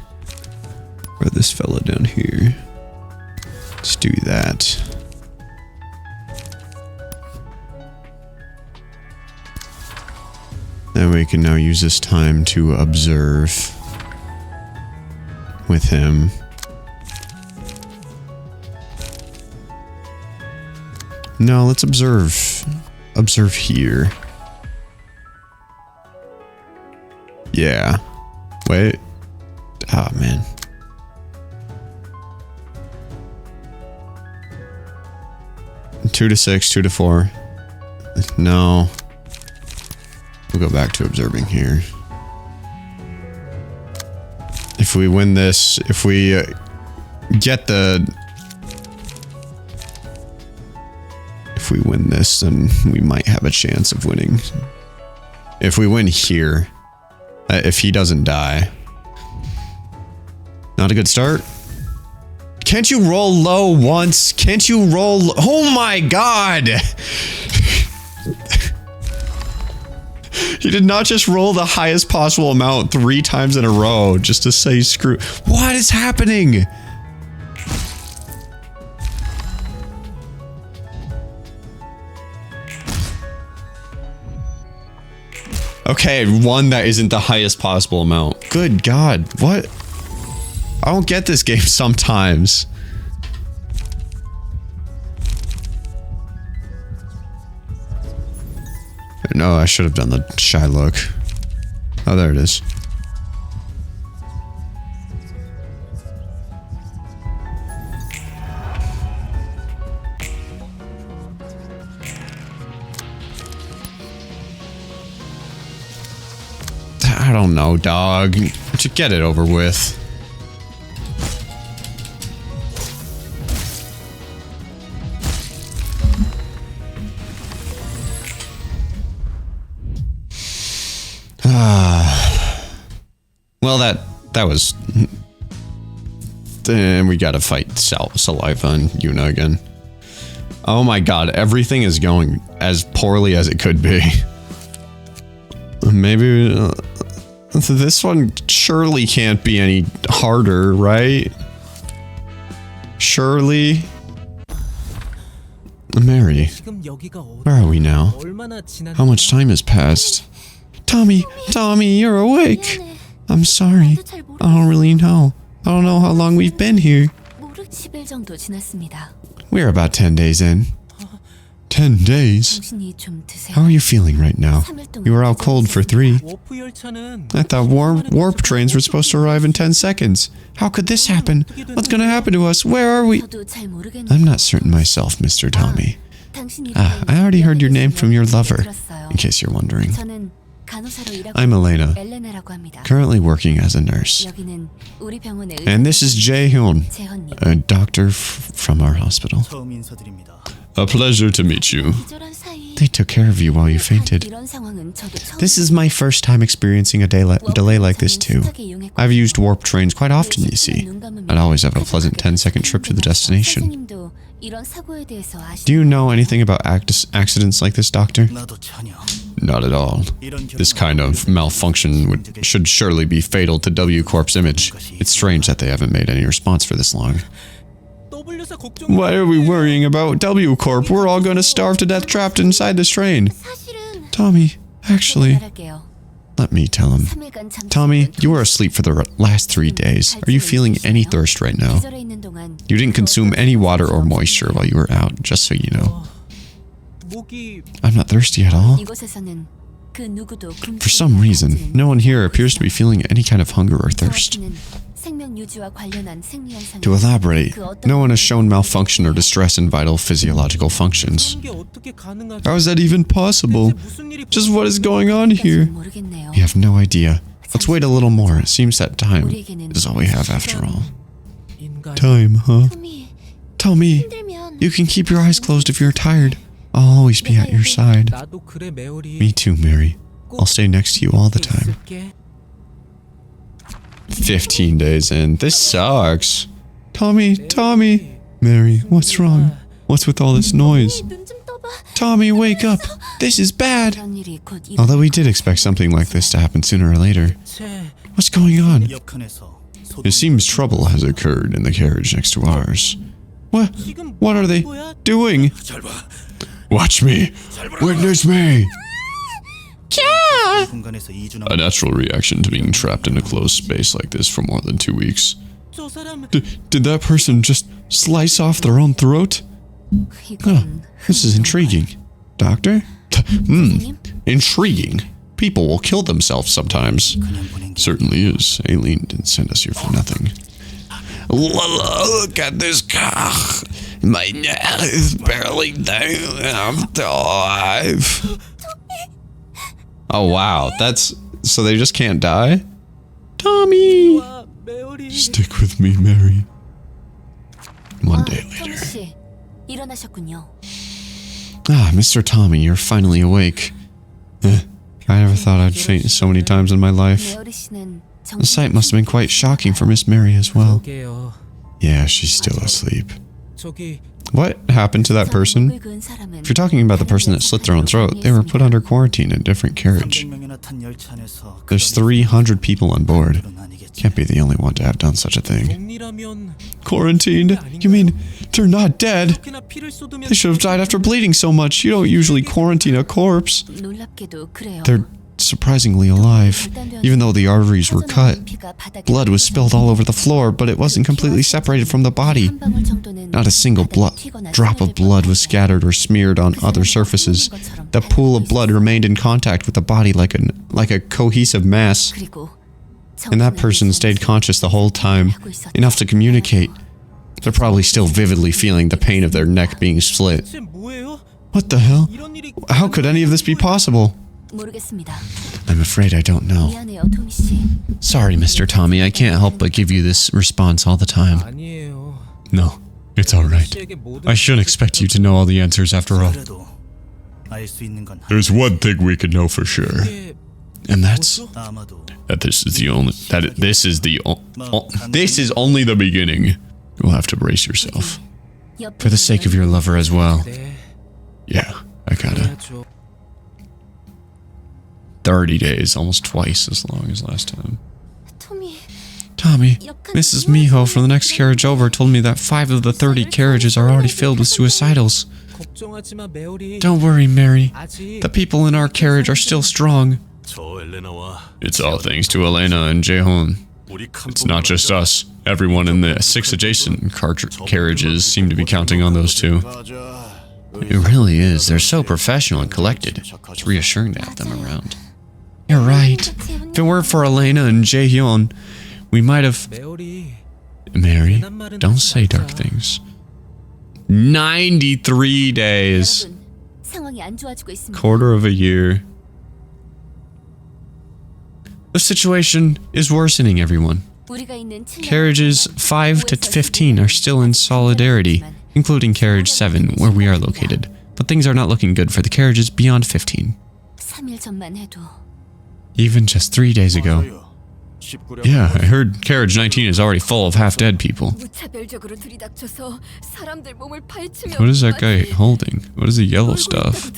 Or this fella down here. Let's do that. Then we can now use this time to observe with him. No, let's observe. Observe here. Yeah. Wait. Oh, man. Two to 6, 2 to 4. No. We'll go back to observing here. If we win this, if we get the... If we win this, then we might have a chance of winning. If we win here... if he doesn't die. Not a good start. Can't you roll low once? Can't you roll... Oh my god! He did not just roll the highest possible amount 3 times in a row just to say screw... What is happening? Okay, one that isn't the highest possible amount. Good God, what? I don't get this game sometimes. No, I should have done the shy look. Oh, there it is. I don't know, dog. Just get it over with. Well, that was... Then we gotta fight Saliva and Yuna again. Oh my god, everything is going as poorly as it could be. Maybe... this one surely can't be any harder, right? Surely? Mary, where are we now? How much time has passed? Tommy, you're awake! I'm sorry. I don't really know. I don't know how long we've been here. We're about 10 days in. 10 days? How are you feeling right now? You were out cold for 3. I thought warp trains were supposed to arrive in 10 seconds. How could this happen? What's gonna happen to us? Where are we? I'm not certain myself, Mr. Tommy. I already heard your name from your lover, in case you're wondering. I'm Elena, currently working as a nurse. And this is Jae-hyun, a doctor from our hospital. A pleasure to meet you. They took care of you while you fainted. This is my first time experiencing a delay like this too. I've used warp trains quite often, you see. I'd always have a pleasant 10-second trip to the destination. Do you know anything about accidents like this, Doctor? Not at all. This kind of malfunction should surely be fatal to W Corp's image. It's strange that they haven't made any response for this long. Why are we worrying about W Corp? We're all going to starve to death trapped inside this train. Tommy, actually, let me tell him. Tommy, you were asleep for the last 3 days. Are you feeling any thirst right now? You didn't consume any water or moisture while you were out, just so you know. I'm not thirsty at all. For some reason, no one here appears to be feeling any kind of hunger or thirst. To elaborate, no one has shown malfunction or distress in vital physiological functions. How is that even possible? Just what is going on here? We have no idea. Let's wait a little more. It seems that time is all we have after all. Time, huh? Tommy, you can keep your eyes closed if you're tired. I'll always be at your side. Me too, Mary. I'll stay next to you all the time. 15 days in. This sucks. Tommy. Mary, what's wrong? What's with all this noise? Tommy, wake up. This is bad. Although we did expect something like this to happen sooner or later. What's going on? It seems trouble has occurred in the carriage next to ours. What are they doing? Watch me. Witness me. A natural reaction to being trapped in a closed space like this for more than 2 weeks. Did that person just slice off their own throat? This is intriguing. Doctor? Intriguing. People will kill themselves sometimes. Certainly is. Aileen didn't send us here for nothing. Look at this car. My neck is barely down. I'm still alive. Oh wow, so they just can't die? Tommy! Stick with me, Mary. 1 day later. Mr. Tommy, you're finally awake. I never thought I'd faint so many times in my life. The sight must have been quite shocking for Miss Mary as well. Yeah, she's still asleep. What happened to that person? If you're talking about the person that slit their own throat, they were put under quarantine in a different carriage. There's 300 people on board. Can't be the only one to have done such a thing. Quarantined? You mean they're not dead? They should have died after bleeding so much. You don't usually quarantine a corpse. They're surprisingly alive, even though the arteries were cut. Blood was spilled all over the floor, but it wasn't completely separated from the body. Not a single drop of blood was scattered or smeared on other surfaces. The pool of blood remained in contact with the body like a cohesive mass. And that person stayed conscious the whole time, enough to communicate. They're probably still vividly feeling the pain of their neck being split. What the hell? How could any of this be possible? I'm afraid I don't know. Sorry, Mr. Tommy, I can't help but give you this response all the time. No, it's alright. I shouldn't expect you to know all the answers after all. There's one thing we can know for sure. And that's that this is only the beginning. You'll have to brace yourself. For the sake of your lover as well. Yeah, I gotta. 30 days, almost twice as long as last time. Tommy, Mrs. Miho from the next carriage over told me that 5 of the 30 carriages are already filled with suicidals. Don't worry, Mary. The people in our carriage are still strong. It's all thanks to Elena and Jaehon. It's not just us. Everyone in the 6 adjacent carriages seem to be counting on those 2. It really is. They're so professional and collected. It's reassuring to have them around. You're right. If it weren't for Elena and Jaehyun, we might have... Mary, don't say dark things. 93 days. Quarter of a year. The situation is worsening, everyone. Carriages 5 to 15 are still in solidarity, including carriage 7, where we are located. But things are not looking good for the carriages beyond 15. Even just 3 days ago. Yeah, I heard carriage 19 is already full of half-dead people. What is that guy holding? What is the yellow stuff?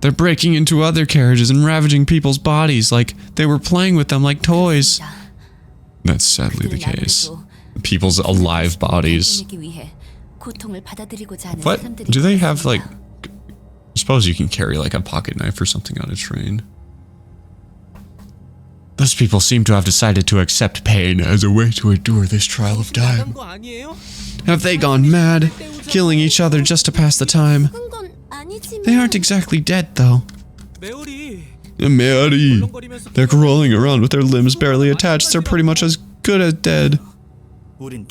They're breaking into other carriages and ravaging people's bodies like they were playing with them like toys. That's sadly the case. People's alive bodies. What? Do they have, like... I suppose you can carry, like, a pocket knife or something on a train. Those people seem to have decided to accept pain as a way to endure this trial of time. Have they gone mad? Killing each other just to pass the time? They aren't exactly dead, though. Mary! They're crawling around with their limbs barely attached. They're pretty much as good as dead.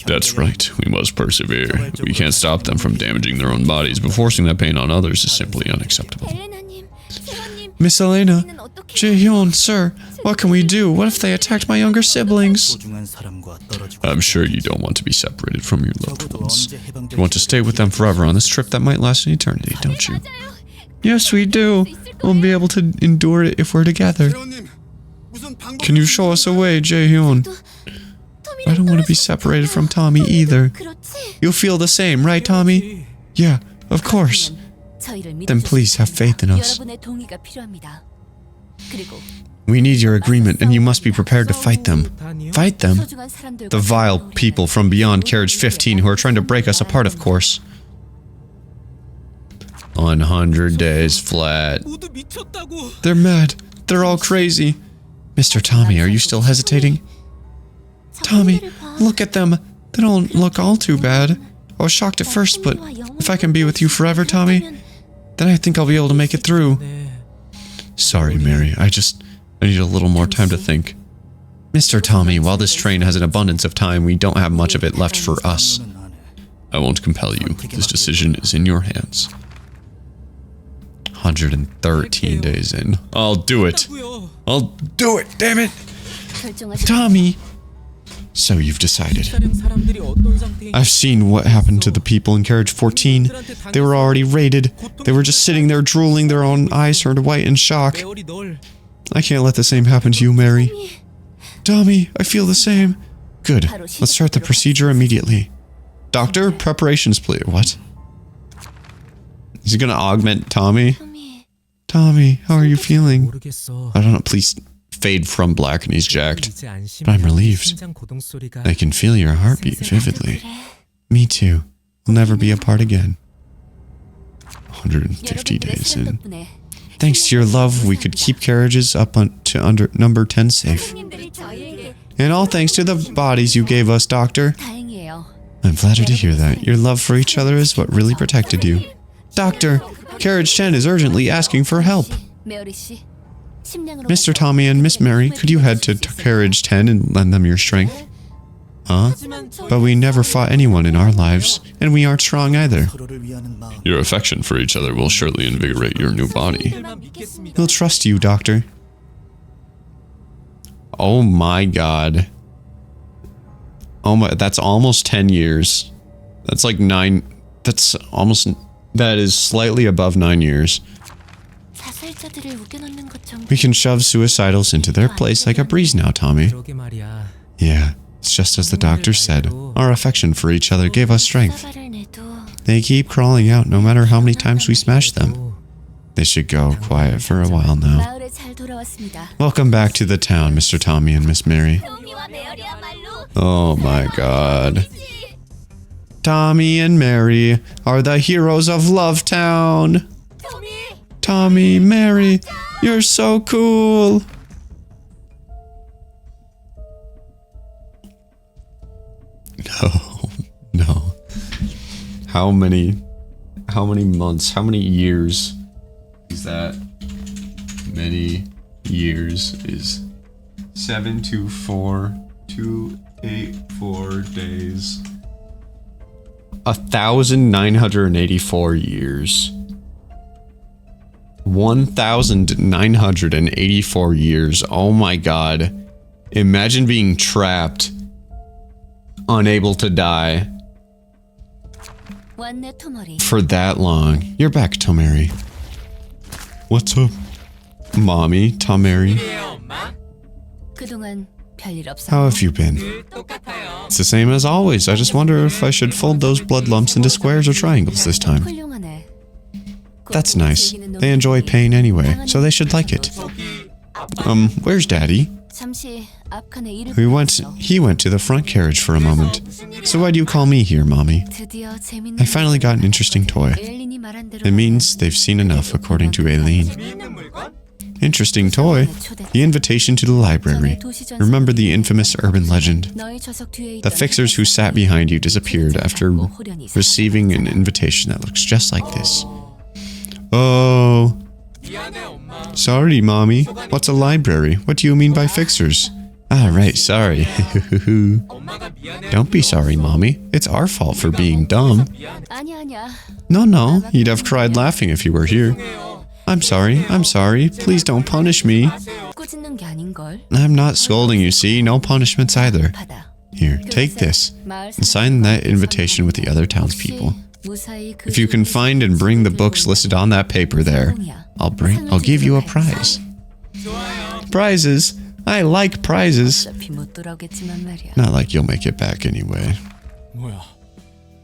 That's right. We must persevere. We can't stop them from damaging their own bodies, but forcing that pain on others is simply unacceptable. Miss Elena, Jaehyun, sir, what can we do? What if they attacked my younger siblings? I'm sure you don't want to be separated from your loved ones. You want to stay with them forever on this trip that might last an eternity, don't you? Yes, we do. We'll be able to endure it if we're together. Can you show us a way, Jaehyun? I don't want to be separated from Tommy either. You'll feel the same, right, Tommy? Yeah, of course. Then please have faith in us. We need your agreement, and you must be prepared to fight them. Fight them? The vile people from beyond Carriage 15 who are trying to break us apart, of course. 100 days flat. They're mad. They're all crazy. Mr. Tommy, are you still hesitating? Tommy, look at them. They don't look all too bad. I was shocked at first, but if I can be with you forever, Tommy, then I think I'll be able to make it through. Sorry, Mary. I need a little more time to think. Mr. Tommy, while this train has an abundance of time, we don't have much of it left for us. I won't compel you. This decision is in your hands. 113 days in. I'll do it. I'll do it, damn it! Tommy! So you've decided. I've seen what happened to the people in Carriage 14. They were already raided. They were just sitting there drooling, their own eyes turned white in shock. I can't let the same happen to you, Mary. Tommy, I feel the same. Good. Let's start the procedure immediately. Doctor, preparations please. What? Is he gonna augment Tommy? Tommy, how are you feeling? I don't know, please fade from black and he's jacked. But I'm relieved. I can feel your heartbeat vividly. Me too. We'll never be apart again. 150 days in. Thanks to your love, we could keep carriages up to under number 10 safe. And all thanks to the bodies you gave us, Doctor. I'm flattered to hear that. Your love for each other is what really protected you. Doctor, Carriage 10 is urgently asking for help. Mr. Tommy and Miss Mary, could you head to Carriage 10 and lend them your strength? Huh? But we never fought anyone in our lives, and we aren't strong either. Your affection for each other will surely invigorate your new body. We'll trust you, Doctor. Oh my god. Oh my, that's almost 10 years. That's like 9, that's almost, that is slightly above 9 years. We can shove suicidals into their place like a breeze now, Tommy. Yeah, it's just as the doctor said. Our affection for each other gave us strength. They keep crawling out no matter how many times we smash them. They should go quiet for a while now. Welcome back to the town, Mr. Tommy and Miss Mary. Oh my god. Tommy and Mary are the heroes of Love Town. Tommy, Mary, you're so cool. No. How many months, how many years is that? Many years is 724 days. 1,984 years. 1,984 years. Oh my god. Imagine being trapped, unable to die for that long. You're back, Tomari. What's up, Mommy, Tomari? How have you been? It's the same as always. I just wonder if I should fold those blood lumps into squares or triangles this time. That's nice. They enjoy pain anyway, so they should like it. Where's Daddy? He went to the front carriage for a moment. So why do you call me here, Mommy? I finally got an interesting toy. It means they've seen enough, according to Aileen. Interesting toy? The invitation to the library. Remember the infamous urban legend? The fixers who sat behind you disappeared after receiving an invitation that looks just like this. Oh. Sorry, Mommy. What's a library? What do you mean by fixers? Ah, right, sorry. Don't be sorry, Mommy. It's our fault for being dumb. No, you'd have cried laughing if you were here. I'm sorry. Please don't punish me. I'm not scolding you, see? No punishments either. Here, take this, and sign that invitation with the other townspeople. If you can find and bring the books listed on that paper there, I'll give you a prize. Prizes? I like prizes. Not like you'll make it back anyway.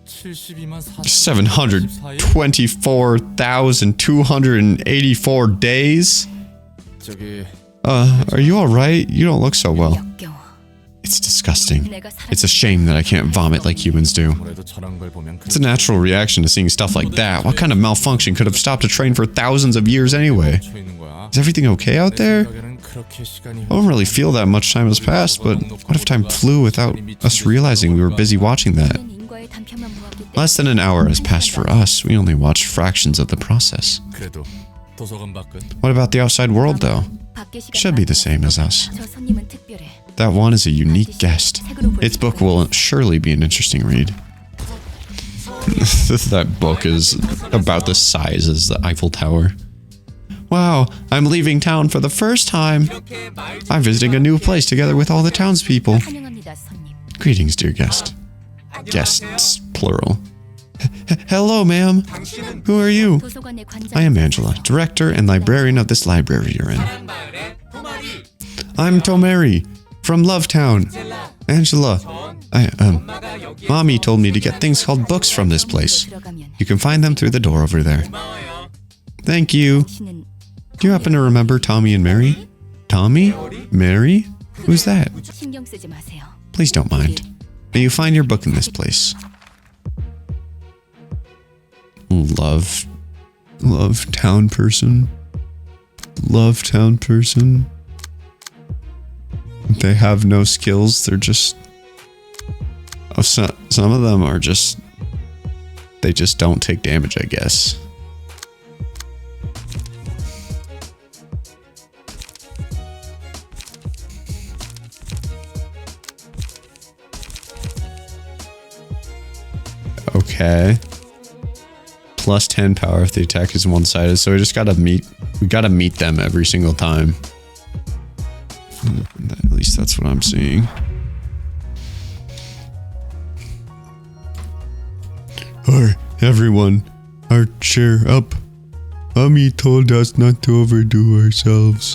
724,284 days? Are you alright? You don't look so well. It's disgusting. It's a shame that I can't vomit like humans do. It's a natural reaction to seeing stuff like that. What kind of malfunction could have stopped a train for thousands of years anyway? Is everything okay out there? I don't really feel that much time has passed, but what if time flew without us realizing we were busy watching that? Less than an hour has passed for us. We only watched fractions of the process. What about the outside world, though? Should be the same as us. That one is a unique guest. Its book will surely be an interesting read. That book is about the size as the Eiffel Tower. Wow, I'm leaving town for the first time. I'm visiting a new place together with all the townspeople. Greetings, dear guest. Guests, plural. Hello, ma'am. Who are you? I am Angela, director and librarian of this library you're in. I'm Tomeri, from Lovetown. Angela, Mommy told me to get things called books from this place. You can find them through the door over there. Thank you. Do you happen to remember Tommy and Mary? Tommy? Mary? Who's that? Please don't mind. May you find your book in this place. Love town person. Love town person. They have no skills. They're just... Oh, some of them are just... They just don't take damage, I guess. Okay. Plus 10 power if the attack is one-sided, so we gotta meet them every single time. At least that's what I'm seeing. Alright, everyone, cheer up. Mommy told us not to overdo ourselves.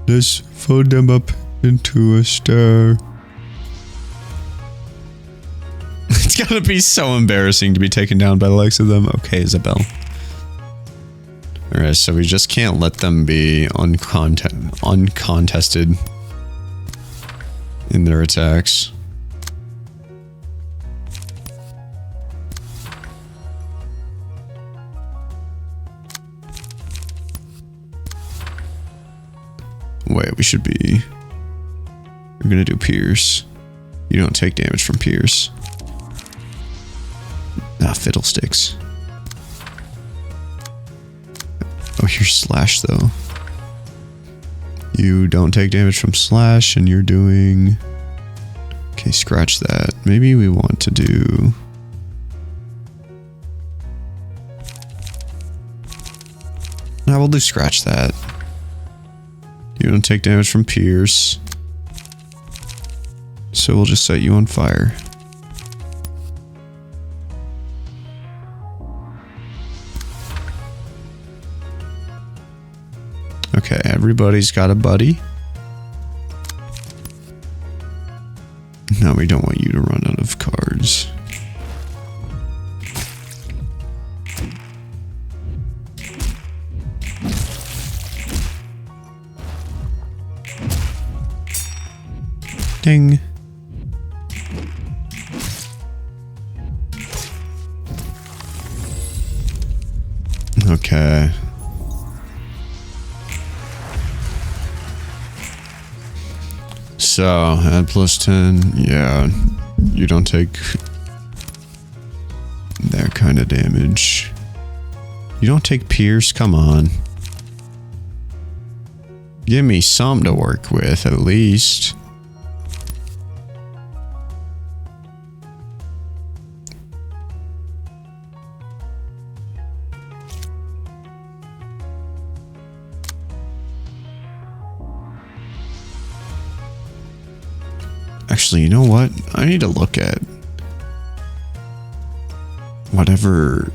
Let's fold them up into a star. It's gotta be so embarrassing to be taken down by the likes of them. Okay, Isabel. Alright, so we just can't let them be uncontested in their attacks. Wait, we're gonna do Pierce. You don't take damage from Pierce. Ah, fiddlesticks. Oh, here's Slash, though. You don't take damage from Slash, and you're doing... Okay, scratch that. Maybe we want to do... No, we'll do scratch that. You don't take damage from Pierce. So we'll just set you on fire. Okay, everybody's got a buddy. No, we don't want you to run out of cards. Ding. Okay. So, add +10. Yeah, you don't take that kind of damage. You don't take pierce? Come on. Give me something to work with, at least. Actually, you know what? I need to look at whatever.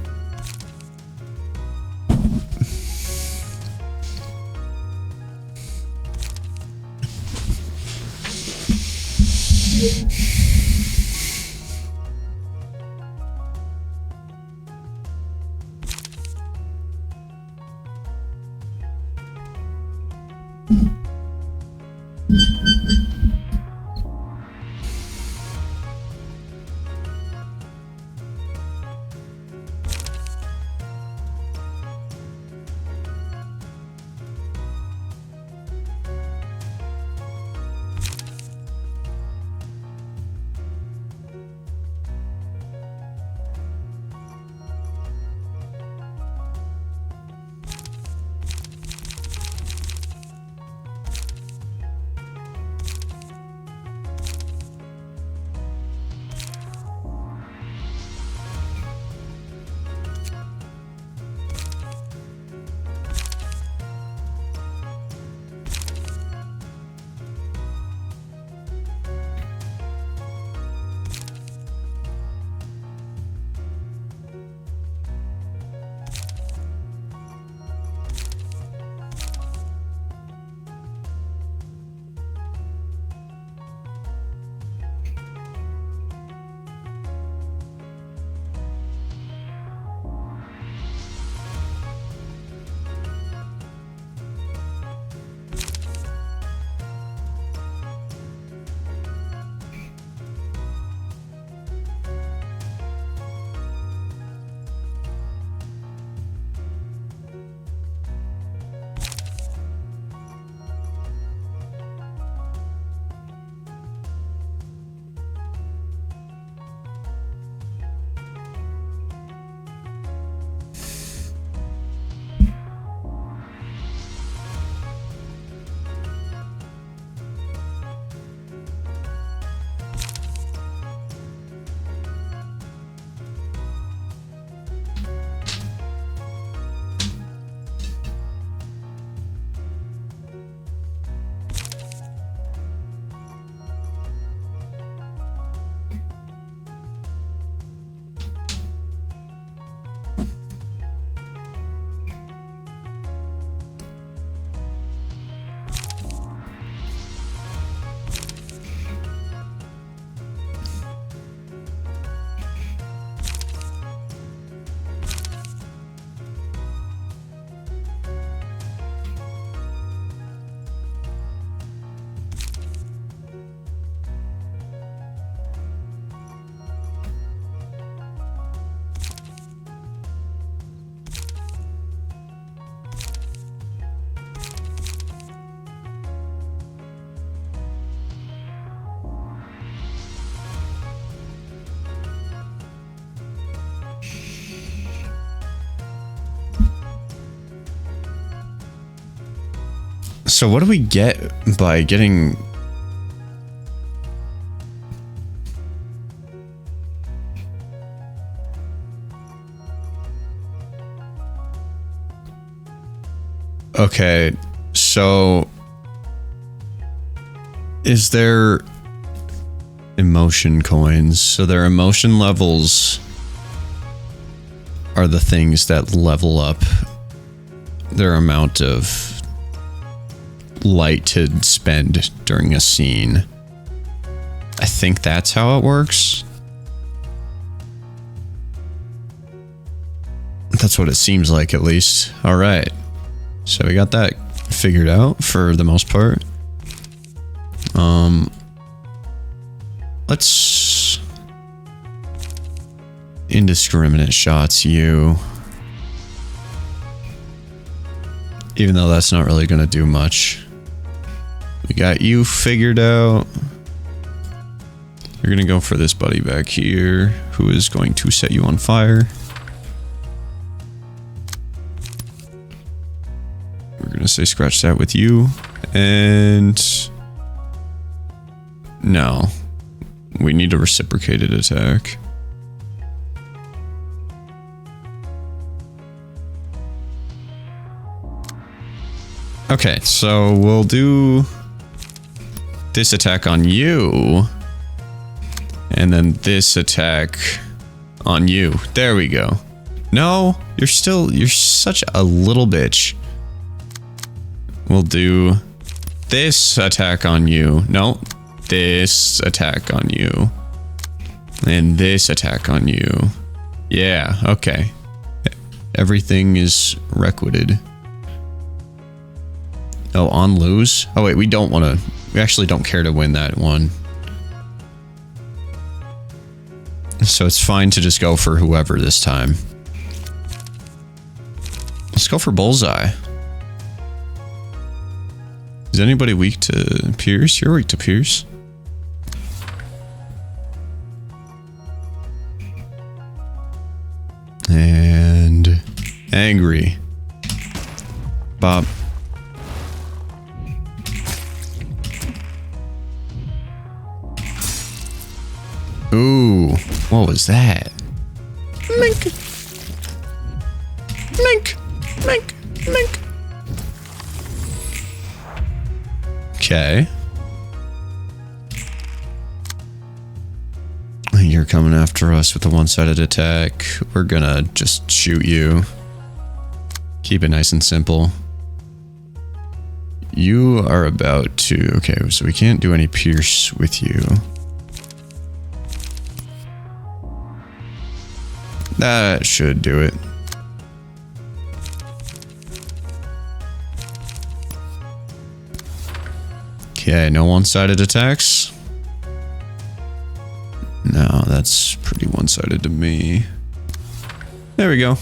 So what do we get by getting... Okay, so... Is there... Emotion coins? So their emotion levels are the things that level up their amount of light to spend during a scene. I think that's how it works. That's what it seems like, at least. All right. So we got that figured out for the most part. Let's... Indiscriminate shots, you. Even though that's not really going to do much. We got you figured out. You're going to go for this buddy back here, who is going to set you on fire. We're going to say scratch that with you. And... no. We need a reciprocated attack. Okay, so we'll do this attack on you. And then this attack on you. There we go. No, you're such a little bitch. We'll do this attack on you. No, this attack on you. And this attack on you. Yeah, okay. Everything is requited. Oh, on lose? Oh wait, we don't want to... we actually don't care to win that one. So it's fine to just go for whoever this time. Let's go for bullseye. Is anybody weak to Pierce? You're weak to Pierce. And... angry. Bob. Ooh, what was that? Mink. Mink. Mink. Mink. Okay. You're coming after us with a one-sided attack. We're gonna just shoot you. Keep it nice and simple. You are about to... okay, so we can't do any pierce with you. That should do it. Okay, no one-sided attacks. No, that's pretty one-sided to me. There we go.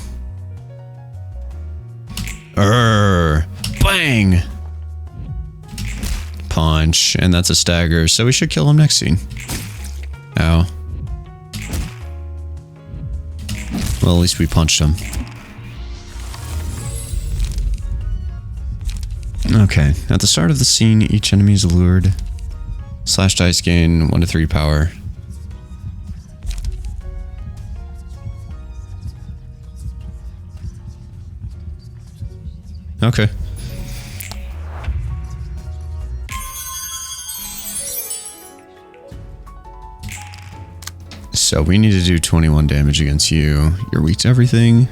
Bang! Punch, and that's a stagger, so we should kill him next scene. Ow. Well, at least we punched him. Okay, at the start of the scene, each enemy is lured. Slash dice gain 1 to 3 power. Okay. So we need to do 21 damage against you. You're weak to everything.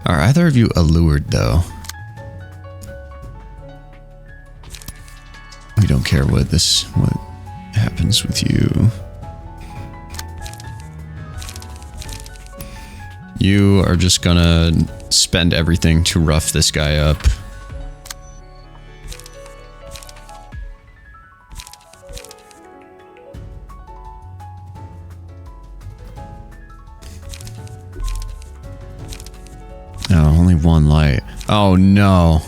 Are either of you allured, though? We don't care what happens with you. You are just gonna spend everything to rough this guy up. Oh, only one light. Oh no.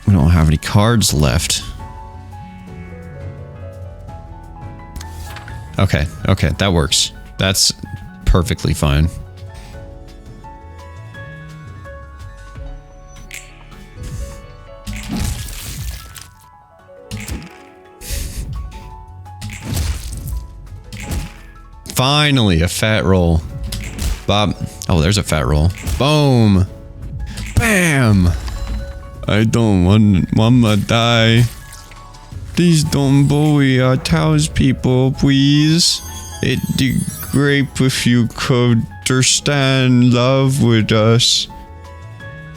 We don't have any cards left. Okay, okay, that works. That's perfectly fine. Finally, a fat roll. Bob. Oh, there's a fat roll. Boom. Bam. I don't want Mama die. Please don't bully our townspeople, please. It'd be great if you could understand love with us.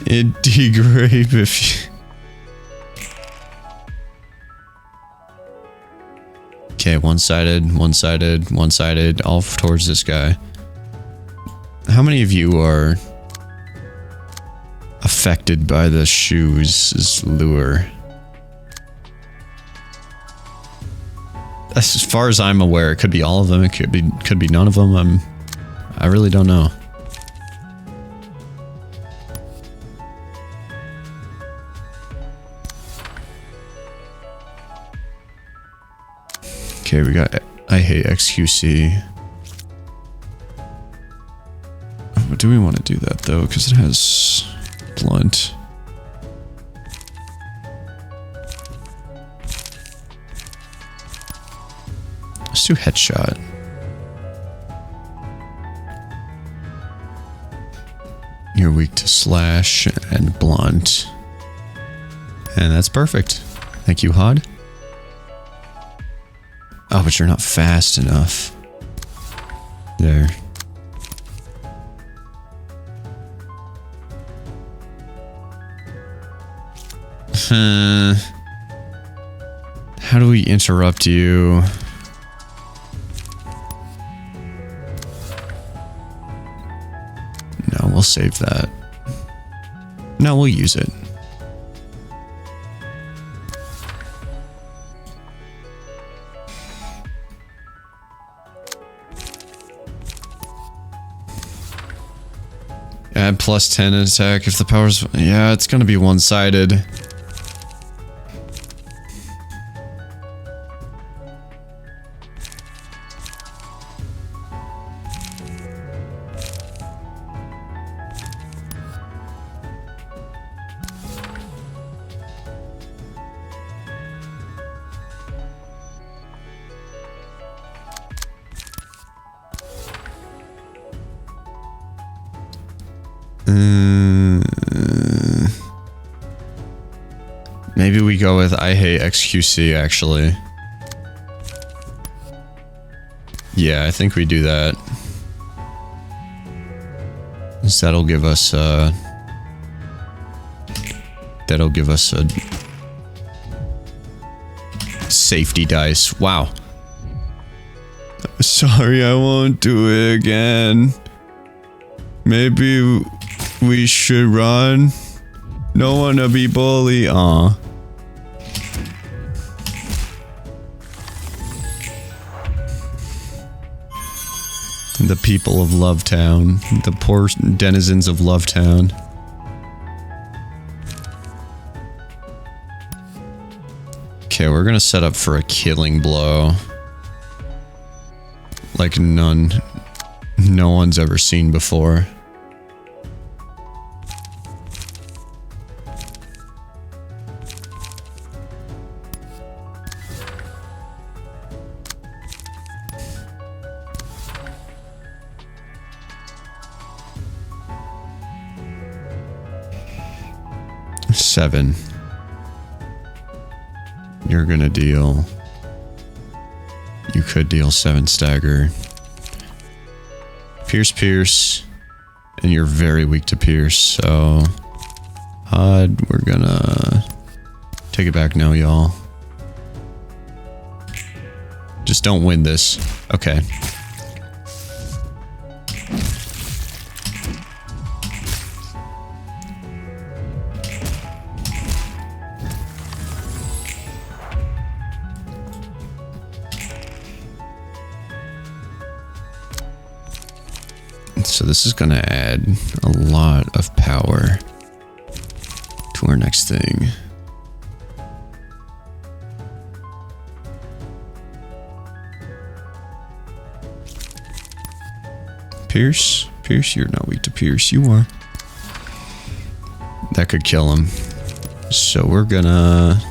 It'd be great if you... Okay, one-sided, one-sided, one-sided, all towards this guy. How many of you are affected by the shoes' lure? As far as I'm aware, it could be all of them, it could be none of them. I really don't know. Okay, we got I hate XQC. Oh, do we want to do that though? Because it has blunt. Let's do headshot. You're weak to slash and blunt. And that's perfect. Thank you, Hod. Oh, but you're not fast enough. There. How do we interrupt you? No, we'll save that. No, we'll use it. Add +10 attack if the power's... Yeah, it's gonna be one-sided. Maybe we go with I hate XQC, actually. Yeah, I think we do that. 'Cause that'll give us a safety dice. Wow. Sorry, I won't do it again. Maybe we should run. No wanna be bully. Aw. The people of Lovetown. The poor denizens of Lovetown. Okay, we're gonna set up for a killing blow. Like no one's ever seen before. Seven. You're gonna deal... You could deal 7 stagger. Pierce. And you're very weak to pierce, so... Hod, we're gonna... Take it back now, y'all. Just don't win this. Okay. So this is gonna add a lot of power to our next thing. Pierce, you're not weak to pierce. You are. That could kill him. So we're gonna...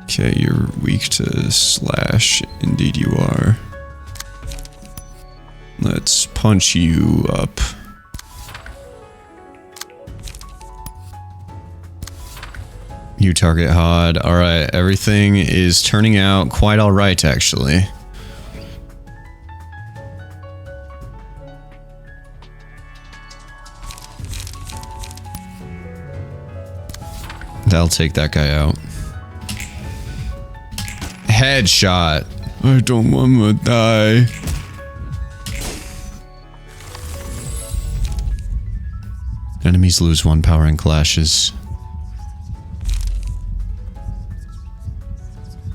Okay, you're weak to slash. Indeed you are. Let's punch you up. You target Hod. Alright, everything is turning out quite alright, actually. That'll take that guy out. Headshot. I don't wanna die. Enemies lose 1 power in clashes.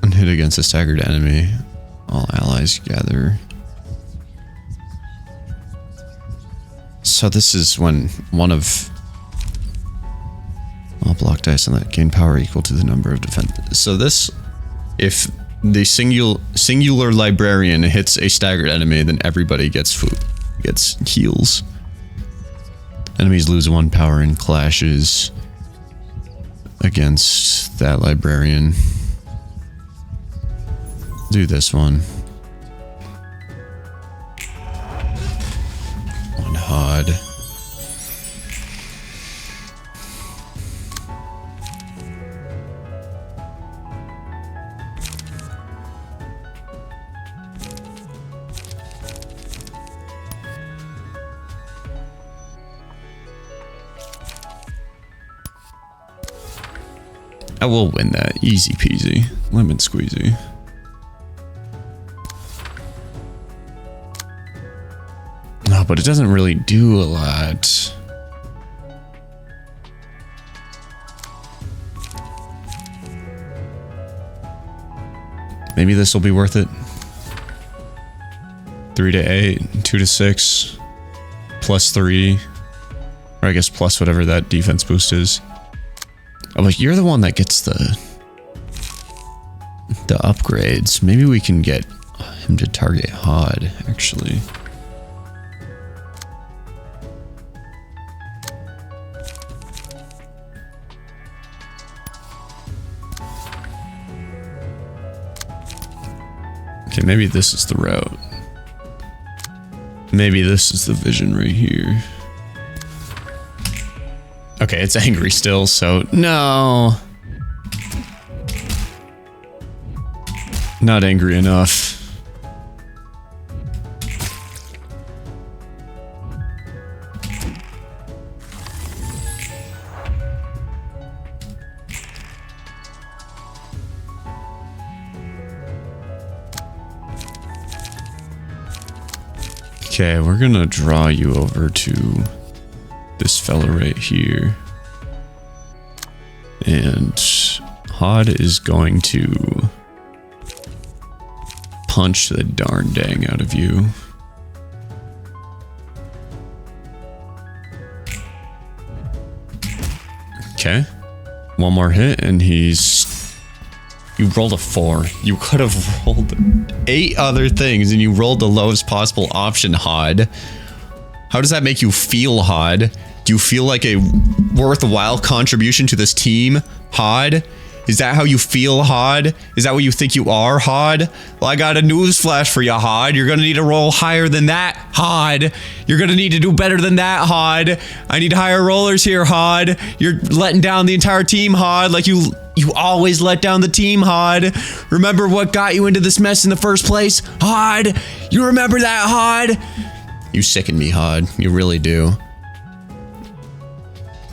When hit against a staggered enemy, all allies gather. So this is when one of all block dice on that gain power equal to the number of defense. So this, if the singular librarian hits a staggered enemy, then everybody gets food, gets heals. Enemies lose 1 power in clashes against that librarian. Do this one. 1 HOD. I will win that. Easy peasy. Lemon squeezy. No, but it doesn't really do a lot. Maybe this will be worth it. 3 to 8, 2 to 6, +3, or I guess plus whatever that defense boost is. Oh, like you're the one that gets the upgrades. Maybe we can get him to target HOD, actually. Okay, maybe this is the route. Maybe this is the vision right here. Okay, it's angry still, so no. Not angry enough. Okay, we're gonna draw you over to this fella right here. And HOD is going to punch the darn dang out of you. Okay. 1 more hit and he's... You rolled a 4. You could have rolled 8 other things and you rolled the lowest possible option, HOD. How does that make you feel, HOD? Do you feel like a worthwhile contribution to this team, HOD? Is that how you feel, HOD? Is that what you think you are, HOD? Well, I got a news flash for you, HOD. You're gonna need to roll higher than that, HOD. You're gonna need to do better than that, HOD. I need higher rollers here, HOD. You're letting down the entire team, HOD, like you always let down the team, HOD. Remember what got you into this mess in the first place, HOD? You remember that, HOD? You sicken me, HOD. You really do.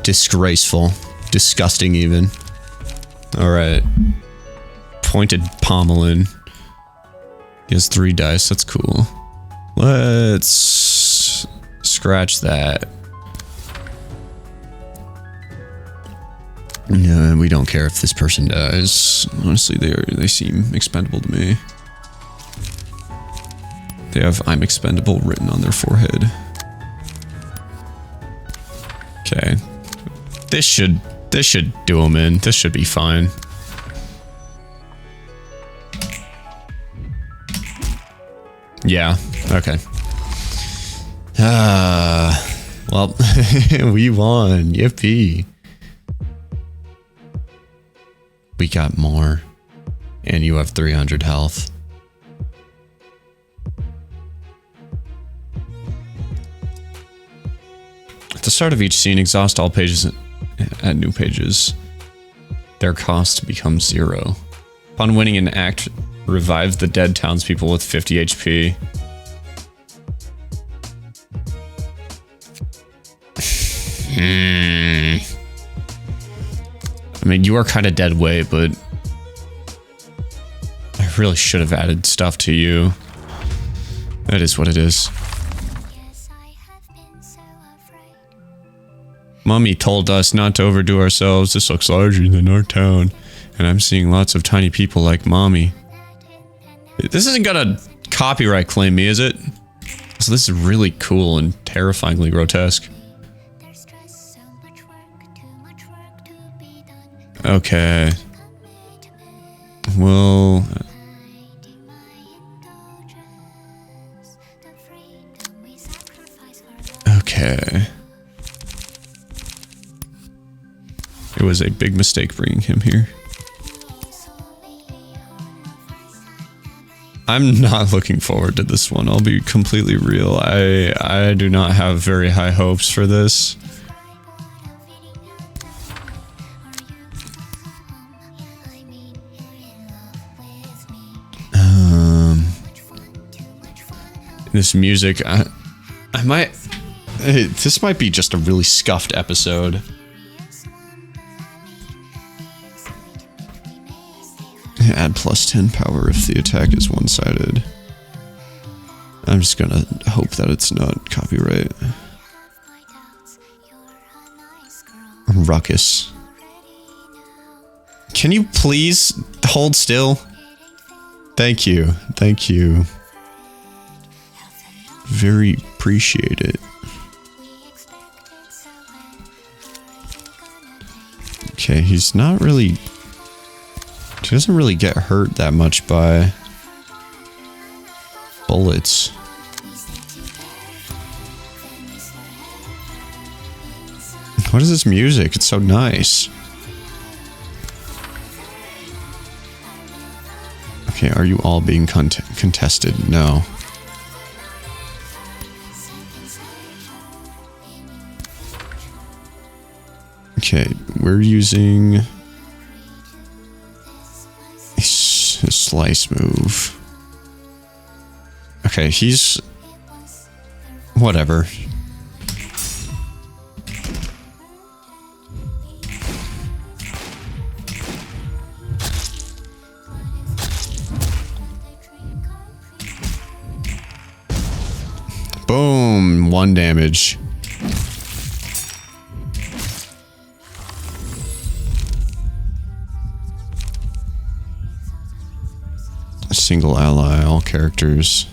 Disgraceful. Disgusting, even. Alright. Pointed pommelin. He has 3 dice. That's cool. Let's scratch that. No, we don't care if this person dies. Honestly, they seem expendable to me. They have "I'm expendable" written on their forehead. Okay. This should do him in. This should be fine. Yeah, okay. Well, we won. Yippee. We got more. And you have 300 health. At the start of each scene, exhaust all pages and add new pages. Their cost becomes 0. Upon winning an act, revive the dead townspeople with 50 HP. I mean, you are kind of dead weight, but I I really should have added stuff to you. That is what it is. Mommy told us not to overdo ourselves. This looks larger than our town. And I'm seeing lots of tiny people like Mommy. This isn't gonna copyright claim me, is it? So this is really cool and terrifyingly grotesque. Okay. Well... Okay. It was a big mistake bringing him here. I'm not looking forward to this one. I'll be completely real. I do not have very high hopes for this. This music, I might... This might be just a really scuffed episode. Add +10 power if the attack is one-sided. I'm just gonna hope that it's not copyright. Ruckus. Can you please hold still? Thank you. Thank you. Very appreciate it. Okay, he's not really... He doesn't really get hurt that much by bullets. What is this music? It's so nice. Okay, are you all being contested? No. Okay, we're using a slice move. Okay, he's... whatever. Boom! 1 damage. Single ally, all characters.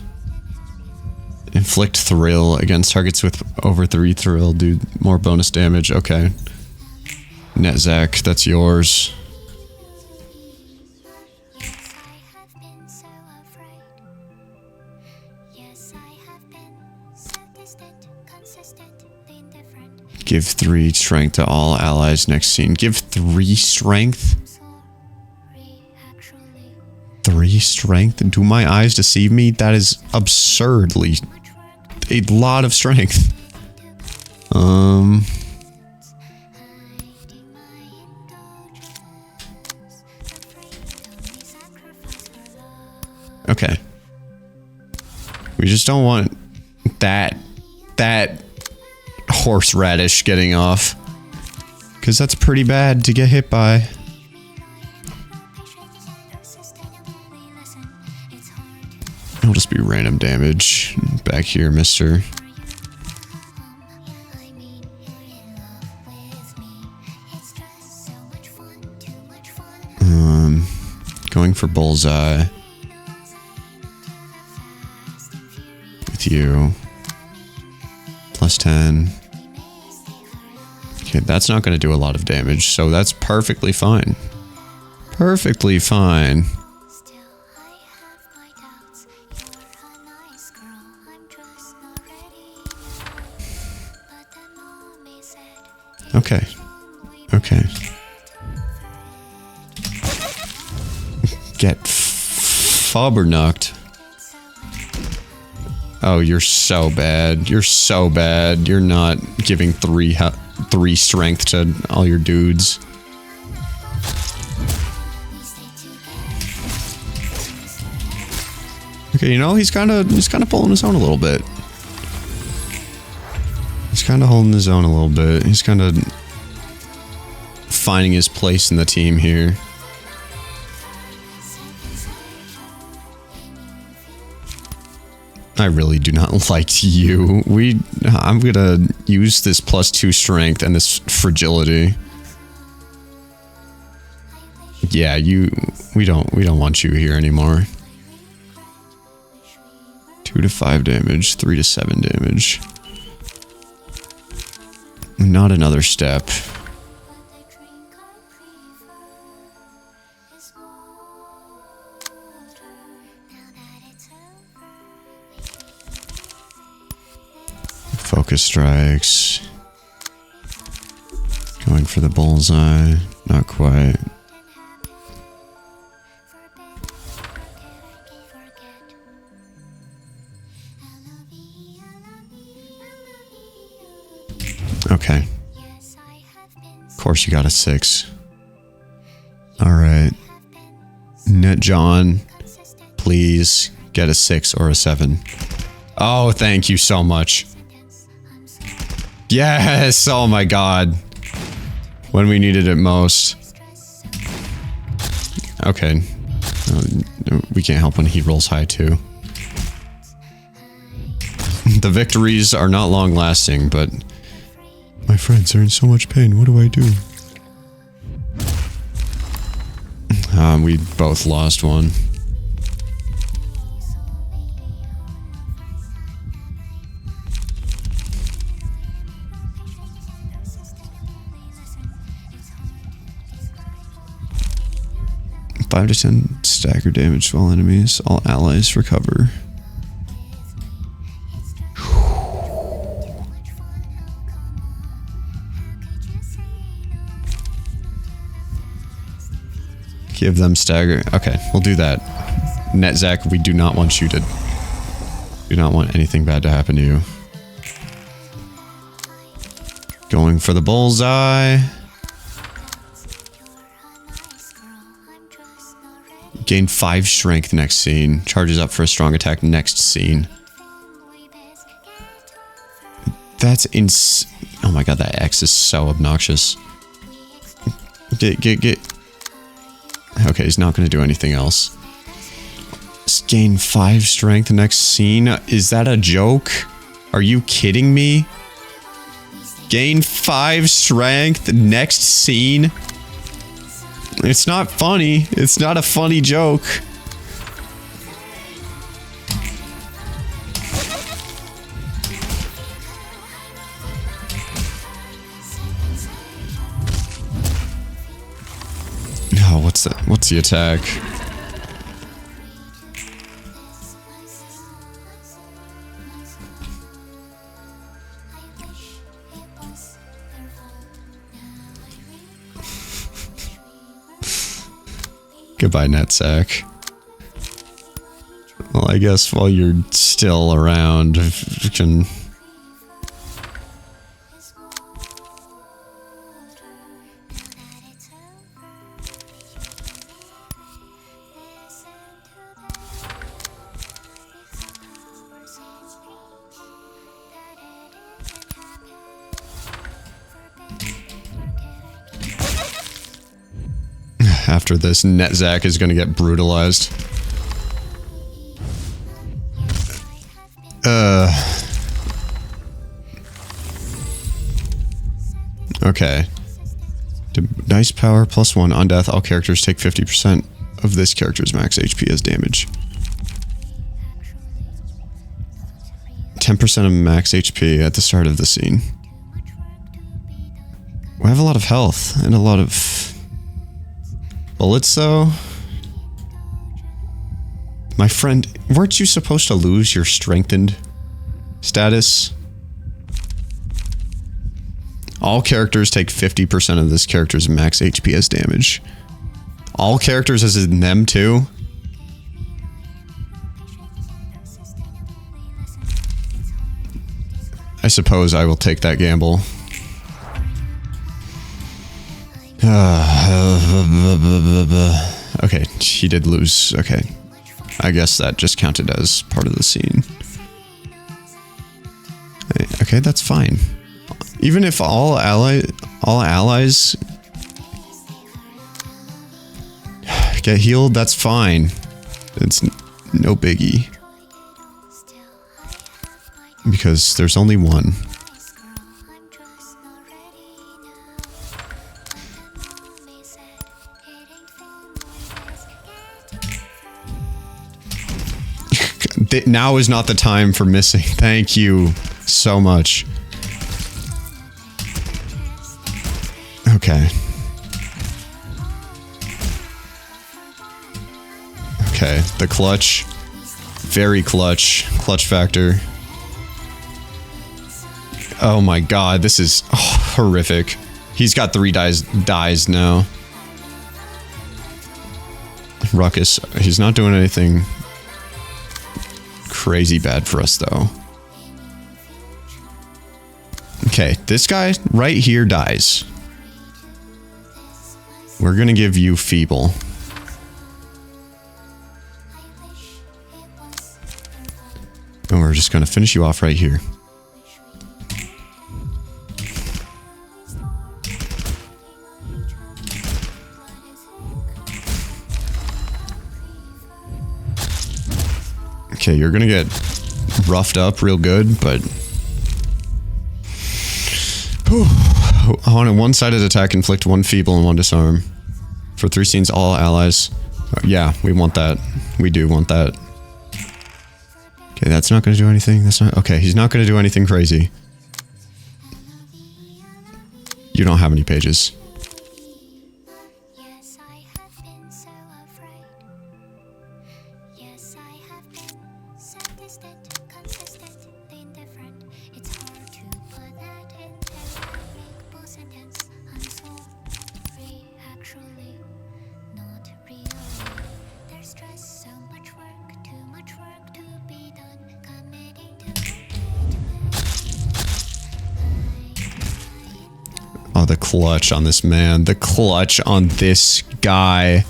Inflict thrill against targets with over 3 thrill, do more bonus damage. Okay. Netzach, that's yours. Give 3 strength to all allies next scene. Give 3 strength? 3 strength? Do my eyes deceive me? That is absurdly a lot of strength. Okay. We just don't want that horseradish getting off. Because that's pretty bad to get hit by. It'll just be random damage. Back here, mister. Going for bullseye. With you. +10. Okay, that's not going to do a lot of damage, so that's perfectly fine. Perfectly fine. Okay. Okay. Get fobberknocked. Oh, you're so bad. You're so bad. You're not giving 3 strength to all your dudes. Okay, you know, he's kind of pulling his own a little bit. He's kind of holding his own a little bit. He's kind of finding his place in the team here. I really do not like you. I'm gonna use this +2 strength and this fragility. Yeah, we don't want you here anymore. 2 to 5 damage, 3 to 7 damage. Not another step. Focus strikes. Going for the bullseye. Not quite. Okay. Of course you got a 6. Alright. Net John, please get a 6 or a 7. Oh, thank you so much. Yes! Oh my god. When we needed it most. Okay. We can't help when he rolls high too. The victories are not long lasting, but... My friends are in so much pain, what do I do? We both lost one. Five to 10 stagger damage to all enemies. All allies recover. Give them stagger. Okay, we'll do that. Netzach, we do not want you to... Do not want anything bad to happen to you. Going for the bullseye. Gain 5 strength next scene. Charges up for a strong attack next scene. That's oh my god, that X is so obnoxious. Get. Okay, he's not going to do anything else. Just gain 5 strength next scene? Is that a joke? Are you kidding me? Gain 5 strength next scene? It's not funny. It's not a funny joke. Oh, what's that? What's the attack? Goodbye, Netzach. Well, I guess while you're still around, you can... After this, Netzach is gonna get brutalized. Okay. Dice power +1 on death. All characters take 50% of this character's max HP as damage. 10% of max HP at the start of the scene. We have a lot of health and a lot of bullets, though. My friend, weren't you supposed to lose your strengthened status? All characters take 50% of this character's max HP as damage. All characters as in them too? I suppose I will take that gamble. Okay, he did lose. Okay. I guess that just counted as part of the scene. Okay, that's fine. Even if all allies get healed, that's fine. It's no biggie. Because there's only one. Now is not the time for missing. Thank you so much. Okay. Okay, the clutch. Very clutch. Clutch factor. Oh my god, this is horrific. He's got 3 dies now. Ruckus. He's not doing anything crazy bad for us, though. Okay, this guy right here dies. We're gonna give you feeble. And we're just gonna finish you off right here. Okay, you're gonna get roughed up real good, but... On a one-sided attack, inflict 1 feeble and 1 disarm. For 3 scenes, all allies. Yeah, we want that. We do want that. Okay, that's not gonna do anything. That's not... Okay, he's not gonna do anything crazy. You don't have any pages. Oh, the clutch on this man. The clutch on this guy.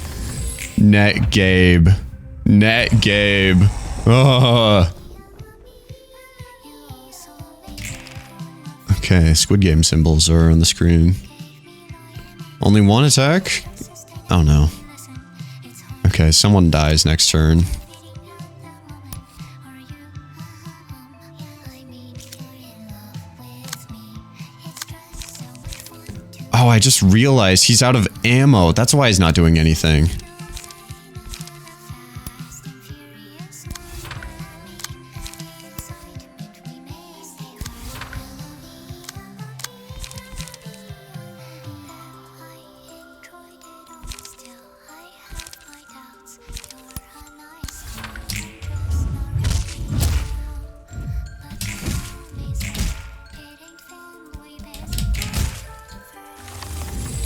Net Gabe. Net Gabe. Ugh. Okay, Squid Game symbols are on the screen. Only 1 attack? Oh no. Okay, someone dies next turn. Oh, I just realized he's out of ammo. That's why he's not doing anything.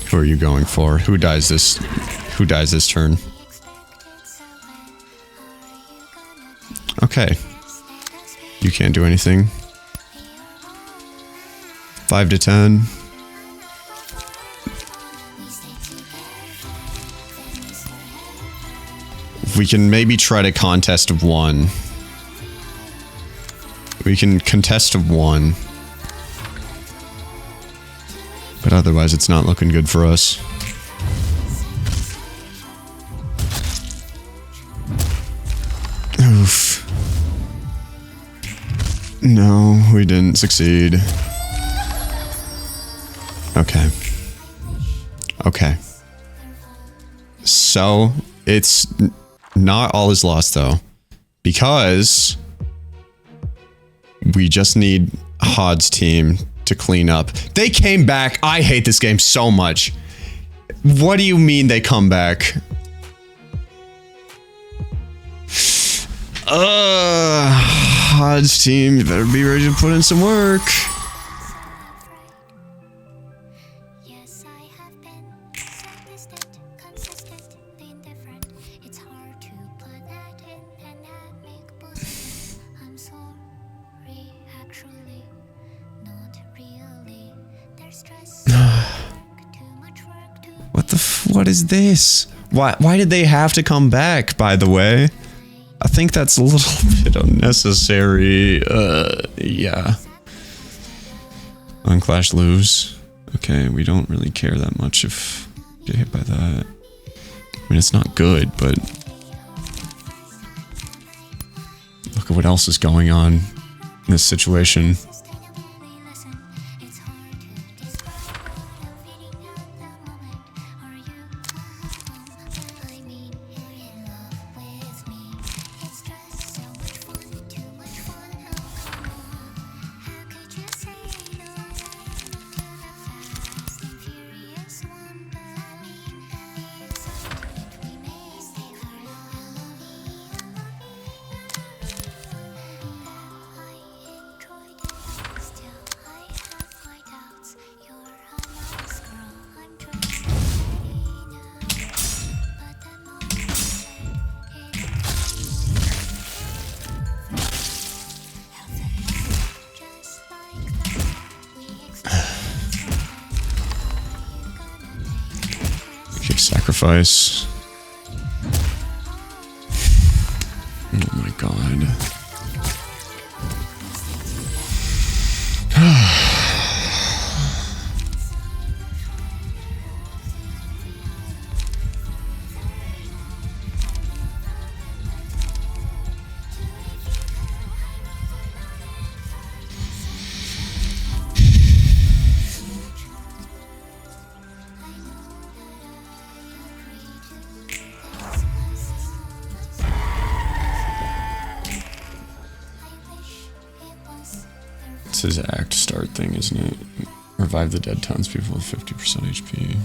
Who are you going for? Who dies this? Who dies this turn? Okay. You can't do anything. 5 to 10. We can maybe try to contest 1. We can contest 1. But otherwise, it's not looking good for us. Oof. No, we didn't succeed. Okay. Okay. So, it's not all is lost, though. Because we just need Hod's team to clean up. They came back. I hate this game so much. What do you mean they come back? Hod's team, you better be ready to put in some work. What is this? Why did they have to come back, by the way? I think that's a little bit unnecessary. Yeah. Unclash lose. Okay, we don't really care that much if we get hit by that. I mean, it's not good, but... Look at what else is going on. this situation. Okay, sacrifice. Oh my god. It's his act start thing, isn't it? Revive the dead townspeople with 50% HP.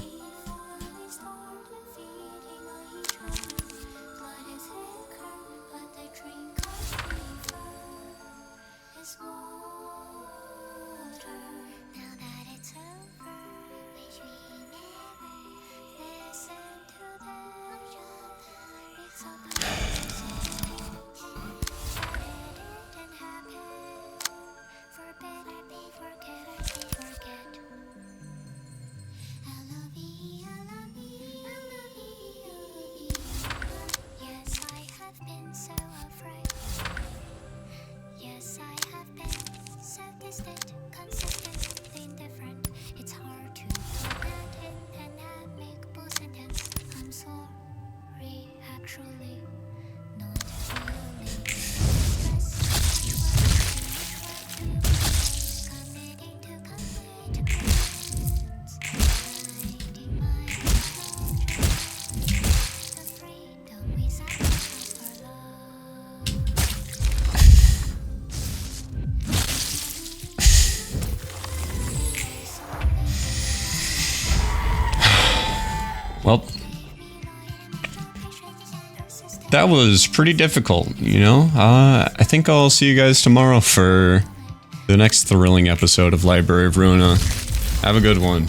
Well, that was pretty difficult, you know? I think I'll see you guys tomorrow for the next thrilling episode of Library of Ruina. Have a good one.